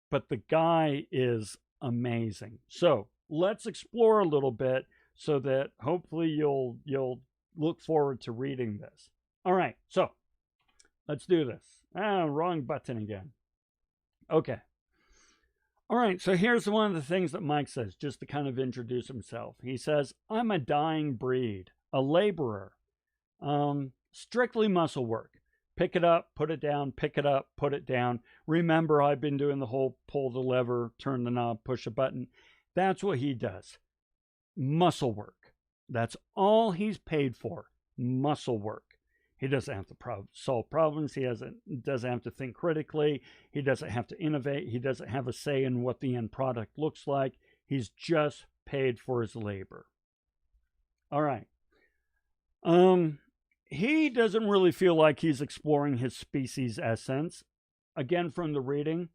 But the guy is amazing. So let's explore a little bit so that hopefully you'll look forward to reading this. All right. So let's do this. Wrong button again. Okay. All right. So here's one of the things that Mike says, just to kind of introduce himself. He says, I'm a dying breed. A laborer, strictly muscle work. Pick it up, put it down, pick it up, put it down. Remember, I've been doing the whole pull the lever, turn the knob, push a button. That's what he does. Muscle work. That's all he's paid for. Muscle work. He doesn't have to solve problems. He doesn't have to think critically. He doesn't have to innovate. He doesn't have a say in what the end product looks like. He's just paid for his labor. All right. He doesn't really feel like he's exploring his species essence. Again, from the reading,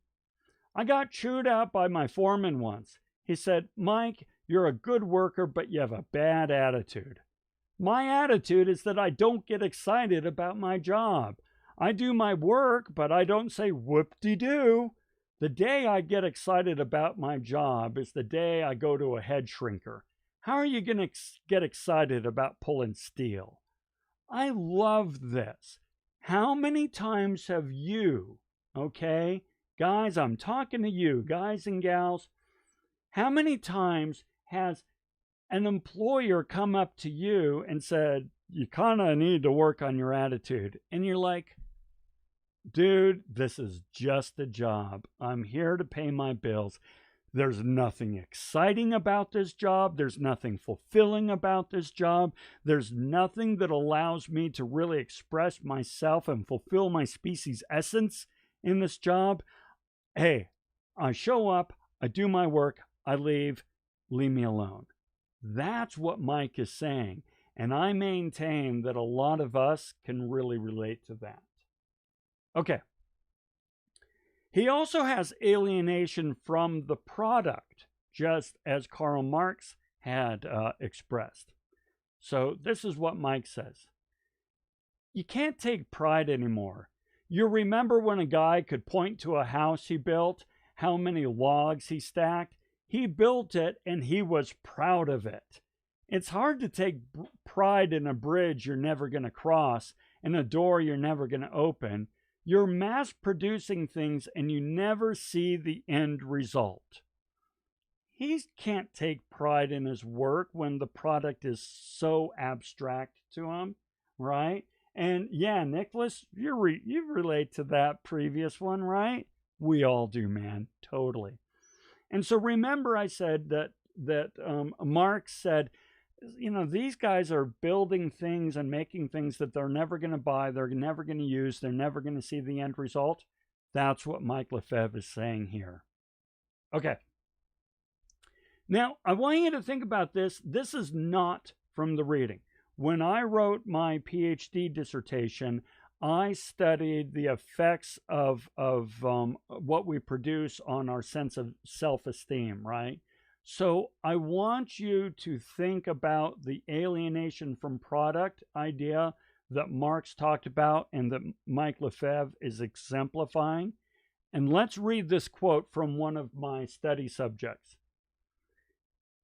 I got chewed out by my foreman once. He said, Mike, you're a good worker, but you have a bad attitude. My attitude is that I don't get excited about my job. I do my work, but I don't say whoop-de-doo. The day I get excited about my job is the day I go to a head shrinker. How are you going to get excited about pulling steel? I love this. How many times have you, okay, guys, I'm talking to you, guys and gals, how many times has an employer come up to you and said, you kind of need to work on your attitude? And you're like, dude, this is just a job. I'm here to pay my bills. There's nothing exciting about this job. There's nothing fulfilling about this job. There's nothing that allows me to really express myself and fulfill my species essence in this job. Hey, I show up, I do my work, I leave me alone. That's what Mike is saying. And I maintain that a lot of us can really relate to that. Okay. He also has alienation from the product, just as Karl Marx had expressed. So this is what Mike says. You can't take pride anymore. You remember when a guy could point to a house he built, how many logs he stacked? He built it and he was proud of it. It's hard to take pride in a bridge you're never going to cross and a door you're never going to open. You're mass producing things and you never see the end result. He can't take pride in his work when the product is so abstract to him, right? And yeah, Nicholas, you relate to that previous one, right? We all do, man, totally. And so remember I said that Marx said, you know, these guys are building things and making things that they're never going to buy, they're never going to use, they're never going to see the end result. That's what Mike Lefebvre is saying here. Okay. Now, I want you to think about this. This is not from the reading. When I wrote my PhD dissertation, I studied the effects of what we produce on our sense of self-esteem, right? So I want you to think about the alienation from product idea that Marx talked about and that Mike Lefebvre is exemplifying. And let's read this quote from one of my study subjects.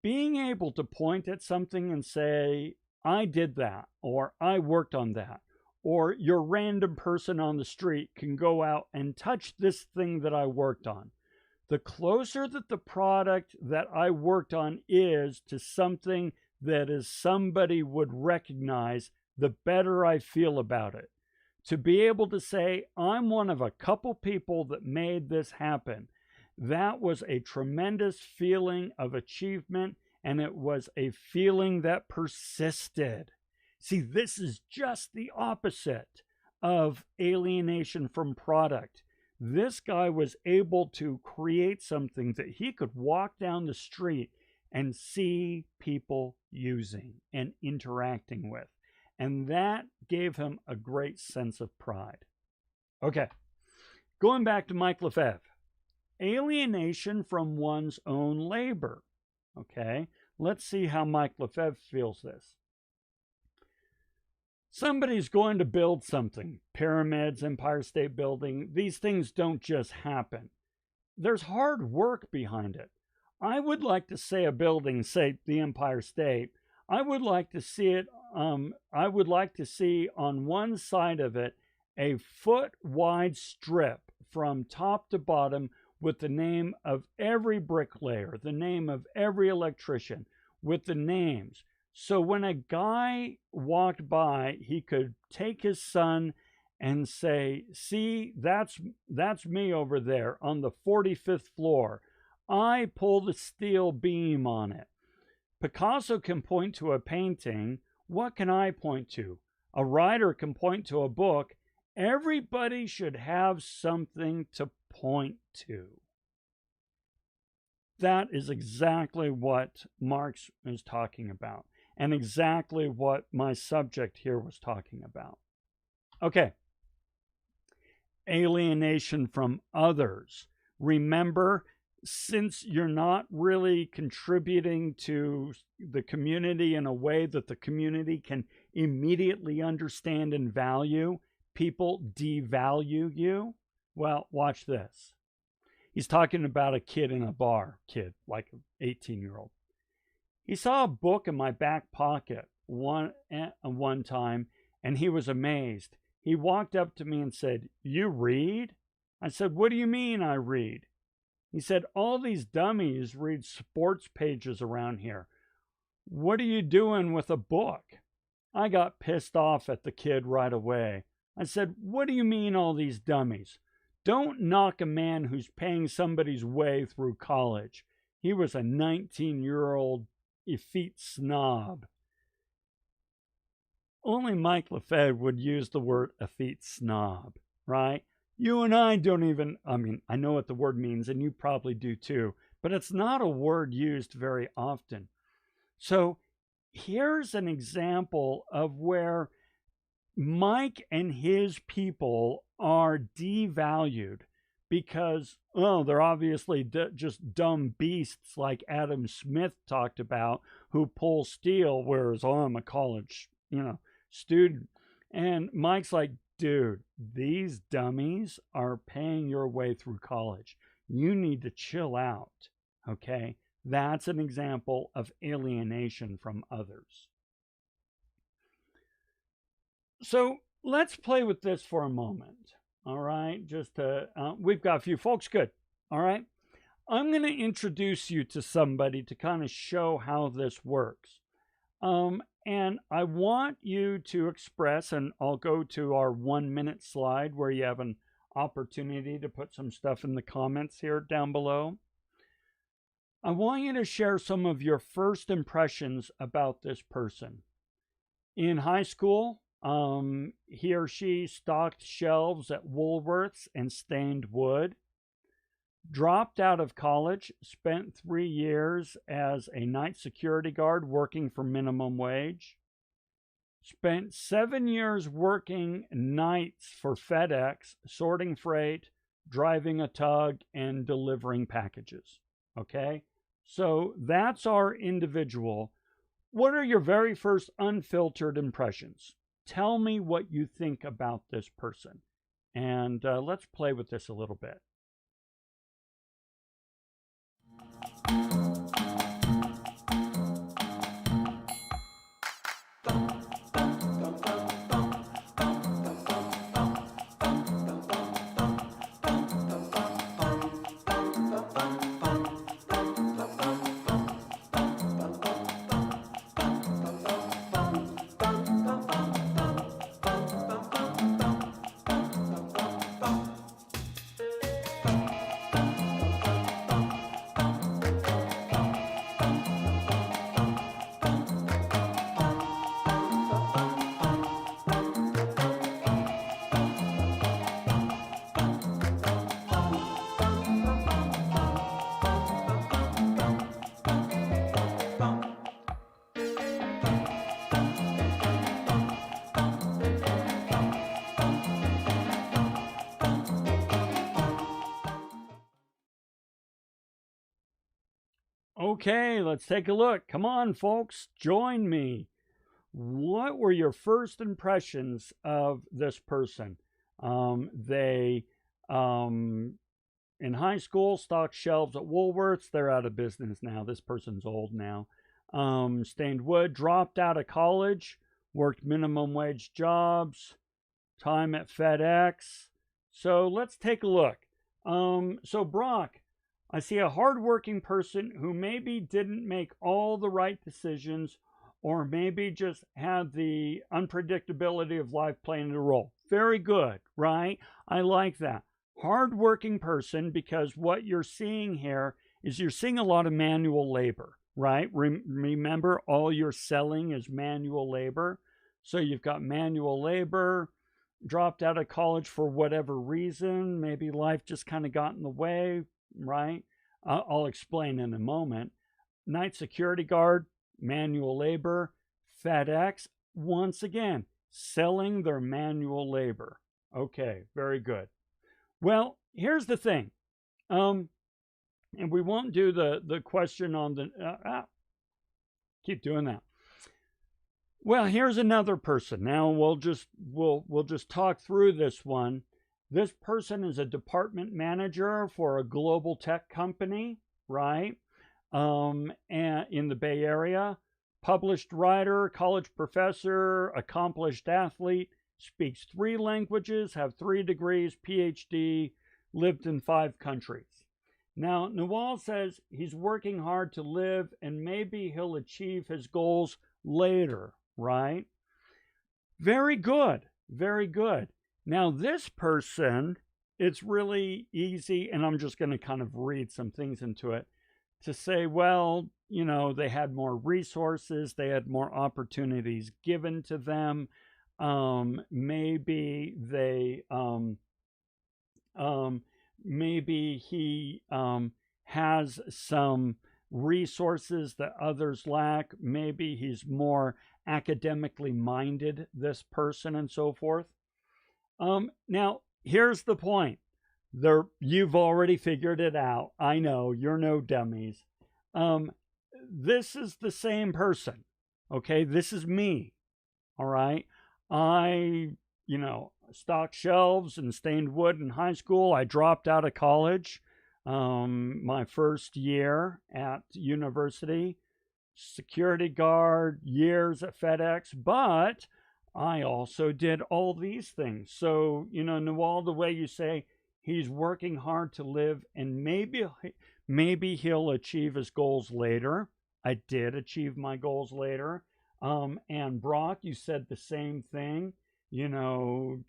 Being able to point at something and say, I did that, or I worked on that, or your random person on the street can go out and touch this thing that I worked on. The closer that the product that I worked on is to something that is somebody would recognize, the better I feel about it. To be able to say, I'm one of a couple people that made this happen, that was a tremendous feeling of achievement, and it was a feeling that persisted. See, this is just the opposite of alienation from product. This guy was able to create something that he could walk down the street and see people using and interacting with. And that gave him a great sense of pride. Okay, going back to Mike Lefebvre. Alienation from one's own labor. Okay, let's see how Mike Lefebvre feels this. Somebody's going to build something. Pyramids, Empire State Building, these things don't just happen. There's hard work behind it. I would like to say a building, say the Empire State, I would like to see it, I would like to see on one side of it a foot-wide strip from top to bottom with the name of every bricklayer, the name of every electrician, with the names. So when a guy walked by, he could take his son and say, see, that's me over there on the 45th floor. I pull the steel beam on it. Picasso can point to a painting. What can I point to? A writer can point to a book. Everybody should have something to point to. That is exactly what Marx is talking about, and exactly what my subject here was talking about. Okay. Alienation from others. Remember, since you're not really contributing to the community in a way that the community can immediately understand and value, people devalue you. Well, watch this. He's talking about a kid in a bar, like an 18-year-old. He saw a book in my back pocket one time, and he was amazed. He walked up to me and said, "You read?" I said, "What do you mean I read?" He said, "All these dummies read sports pages around here. What are you doing with a book?" I got pissed off at the kid right away. I said, "What do you mean all these dummies? Don't knock a man who's paying somebody's way through college." He was a 19-year-old effete snob. Only Mike Lefebvre would use the word effete snob, right? You and I don't even, I know what the word means, and you probably do too, but it's not a word used very often. So here's an example of where Mike and his people are devalued because, they're obviously just dumb beasts like Adam Smith talked about who pull steel, whereas I'm a college, student. And Mike's like, dude, these dummies are paying your way through college. You need to chill out, okay? That's an example of alienation from others. So let's play with this for a moment, all right? We've got a few folks, good, all right? I'm going to introduce you to somebody to kind of show how this works. And I want you to express, and I'll go to our 1-minute slide where you have an opportunity to put some stuff in the comments here down below. I want you to share some of your first impressions about this person. In high school, he or she stocked shelves at Woolworths and stained wood. Dropped out of college, spent 3 years as a night security guard working for minimum wage. Spent 7 years working nights for FedEx, sorting freight, driving a tug, and delivering packages. Okay? So that's our individual. What are your very first unfiltered impressions? Tell me what you think about this person. And let's play with this a little bit. Okay, let's take a look. Come on, folks, join me. What were your first impressions of this person? They, in high school, stocked shelves at Woolworths. They're out of business now. This person's old now. Stained wood, dropped out of college, worked minimum wage jobs, time at FedEx. So let's take a look. So Brock, I see a hardworking person who maybe didn't make all the right decisions, or maybe just had the unpredictability of life playing a role. Very good, right? I like that. Hardworking person, because what you're seeing here is you're seeing a lot of manual labor, right? Remember, all you're selling is manual labor. So you've got manual labor, dropped out of college for whatever reason. Maybe life just kind of got in the way, right? I'll explain in a moment. Night security guard, manual labor, FedEx, once again, selling their manual labor. Okay, very good. Well, here's the thing. And we won't do the question on the, keep doing that. Well, here's another person. Now we'll just talk through this one. This person is a department manager for a global tech company, right? And in the Bay Area, published writer, college professor, accomplished athlete, speaks 3 languages, have 3 degrees, PhD, lived in 5 countries. Now, Nawal says he's working hard to live and maybe he'll achieve his goals later, right? Very good, very good. Now, this person, it's really easy, and I'm just going to kind of read some things into it, to say, well, you know, they had more resources, they had more opportunities given to them. Maybe they, maybe he has some resources that others lack. Maybe he's more academically minded, this person, and so forth. Now, here's the point. You've already figured it out. I know, you're no dummies. This is the same person. Okay, this is me. All right. I, stocked shelves and stained wood in high school. I dropped out of college my first year at university. Security guard, years at FedEx, but I also did all these things. So, Nawal, the way you say he's working hard to live and maybe he'll achieve his goals later. I did achieve my goals later. And Brock, you said the same thing.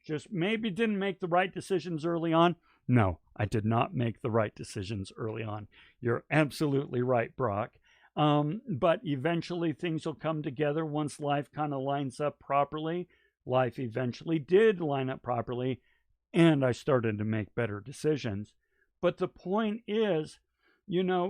Just maybe didn't make the right decisions early on. No, I did not make the right decisions early on. You're absolutely right, Brock. But eventually things will come together once life kind of lines up properly. Life eventually did line up properly, and I started to make better decisions. But the point is,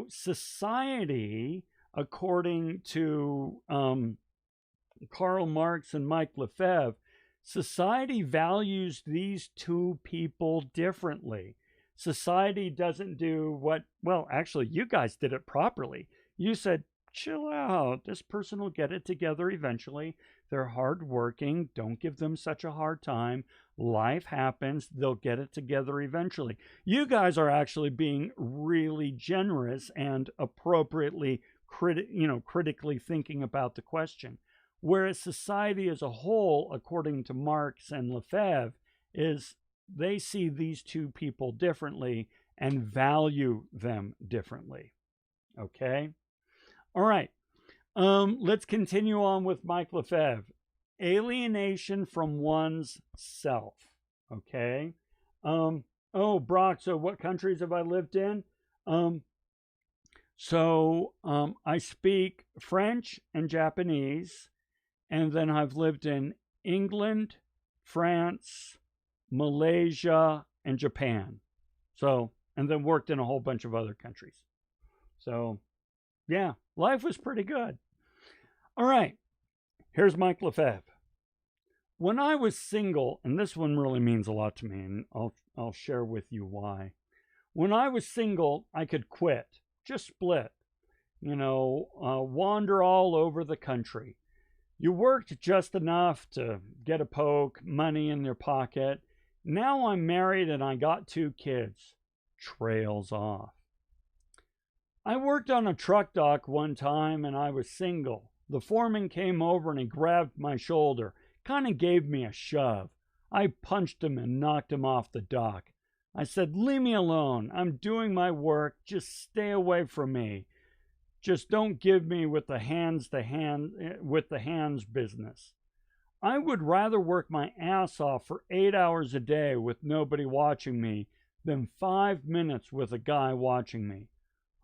society, according to Karl Marx and Mike Lefebvre, society values these two people differently. Society doesn't do well, actually, you guys did it properly. You said, chill out. This person will get it together eventually. They're hardworking. Don't give them such a hard time. Life happens. They'll get it together eventually. You guys are actually being really generous and appropriately critically thinking about the question. Whereas society as a whole, according to Marx and Lefebvre, is they see these two people differently and value them differently. Okay? All right. Let's continue on with Mike Lefebvre. Alienation from one's self. Okay? Brock, so what countries have I lived in? I speak French and Japanese, and then I've lived in England, France, Malaysia, and Japan. And then worked in a whole bunch of other countries. So, yeah, life was pretty good. All right, here's Mike Lefebvre. When I was single, and this one really means a lot to me, and I'll share with you why. When I was single, I could quit, just split, wander all over the country. You worked just enough to get a poke, money in their pocket. Now I'm married and I got 2 kids. Trails off. I worked on a truck dock one time and I was single. The foreman came over and he grabbed my shoulder, kind of gave me a shove. I punched him and knocked him off the dock. I said, leave me alone. I'm doing my work. Just stay away from me. Just don't give me with the hands business. I would rather work my ass off for 8 hours a day with nobody watching me than 5 minutes with a guy watching me.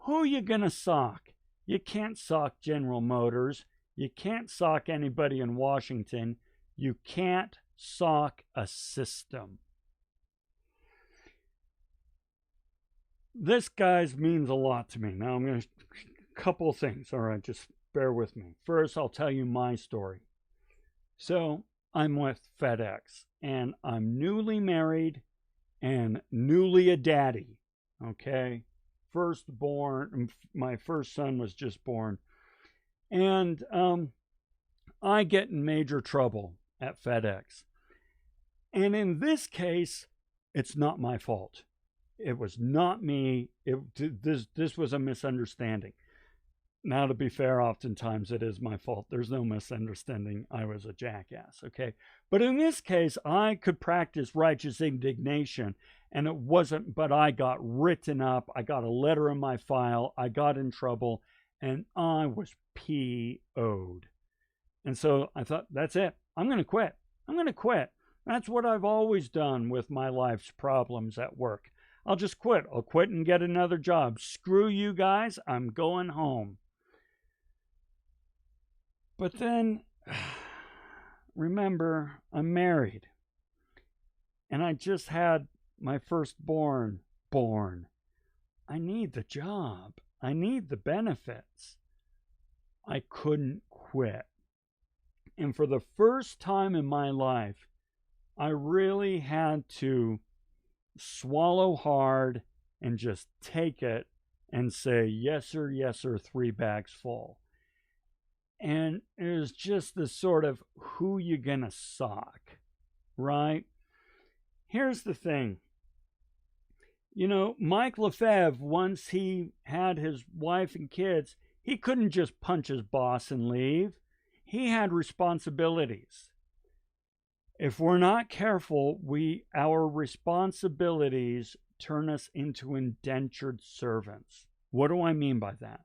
Who you gonna sock? You can't sock General Motors. You can't sock anybody in Washington. You can't sock a system. This, guys, means a lot to me. Now I'm going to couple of things. All right, just bear with me. First, I'll tell you my story. So I'm with FedEx, and I'm newly married and newly a daddy. Okay, firstborn. My first son was just born, and I get in major trouble at FedEx. And in this case, it's not my fault. It was not me. This was a misunderstanding. Now, to be fair, oftentimes it is my fault. There's no misunderstanding. I was a jackass, okay? But in this case, I could practice righteous indignation, and it wasn't, but I got written up. I got a letter in my file. I got in trouble, and I was PO'd. And so I thought, that's it. I'm going to quit. I'm going to quit. That's what I've always done with my life's problems at work. I'll just quit. I'll quit and get another job. Screw you guys. I'm going home. But then, remember, I'm married. And I just had my firstborn born. I need the job. I need the benefits. I couldn't quit. And for the first time in my life, I really had to swallow hard and just take it and say, yes, sir, 3 bags full. And it was just the sort of who you gonna sock, right? Here's the thing. Mike Lefebvre, once he had his wife and kids, he couldn't just punch his boss and leave. He had responsibilities. If we're not careful, our responsibilities turn us into indentured servants. What do I mean by that?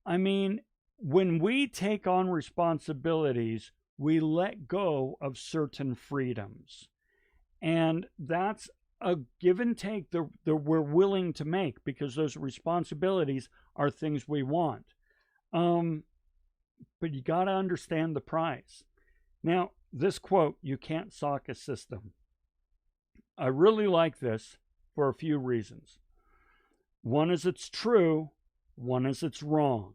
I mean, when we take on responsibilities, we let go of certain freedoms. And that's a give and take that we're willing to make because those responsibilities are things we want. But you got to understand the price. Now, this quote, you can't sock a system. I really like this for a few reasons. One is it's true, one is it's wrong.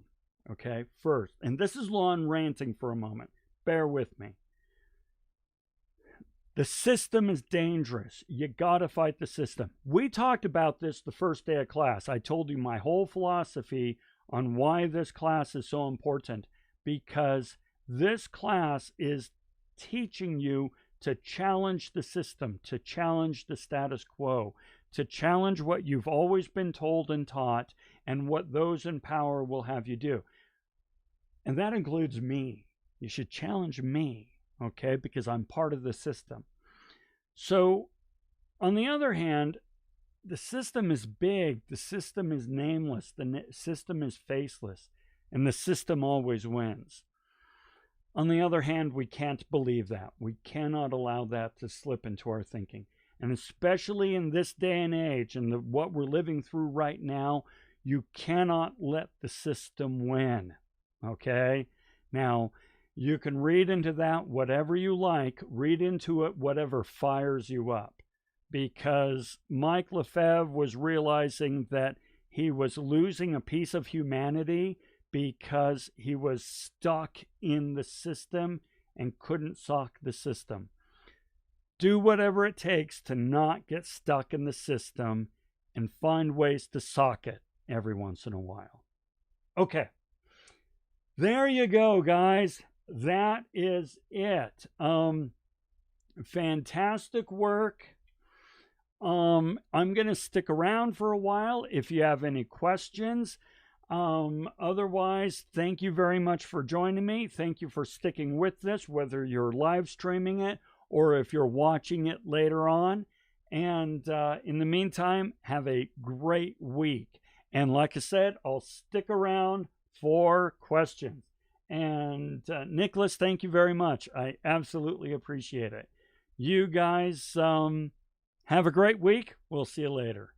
Okay, first. And this is lawn ranting for a moment. Bear with me. The system is dangerous. You got to fight the system. We talked about this the first day of class. I told you my whole philosophy on why this class is so important, because this class is teaching you to challenge the system, to challenge the status quo, to challenge what you've always been told and taught, and what those in power will have you do. And that includes me. You should challenge me, okay, because I'm part of the system. So, on the other hand, the system is big, the system is nameless, the system is faceless, and the system always wins. On the other hand, we can't believe that. We cannot allow that to slip into our thinking. And especially in this day and age, and what we're living through right now, you cannot let the system win. Okay? Now, you can read into that whatever you like. Read into it whatever fires you up. Because Mike Lefebvre was realizing that he was losing a piece of humanity because he was stuck in the system and couldn't sock the system. Do whatever it takes to not get stuck in the system and find ways to sock it every once in a while. Okay. There you go, guys. That is it. Fantastic work. I'm going to stick around for a while if you have any questions. Otherwise, thank you very much for joining me. Thank you for sticking with this, whether you're live streaming it or if you're watching it later on. And in the meantime, have a great week. And like I said, I'll stick around for questions. And Nicholas, thank you very much. I absolutely appreciate it. You guys have a great week. We'll see you later.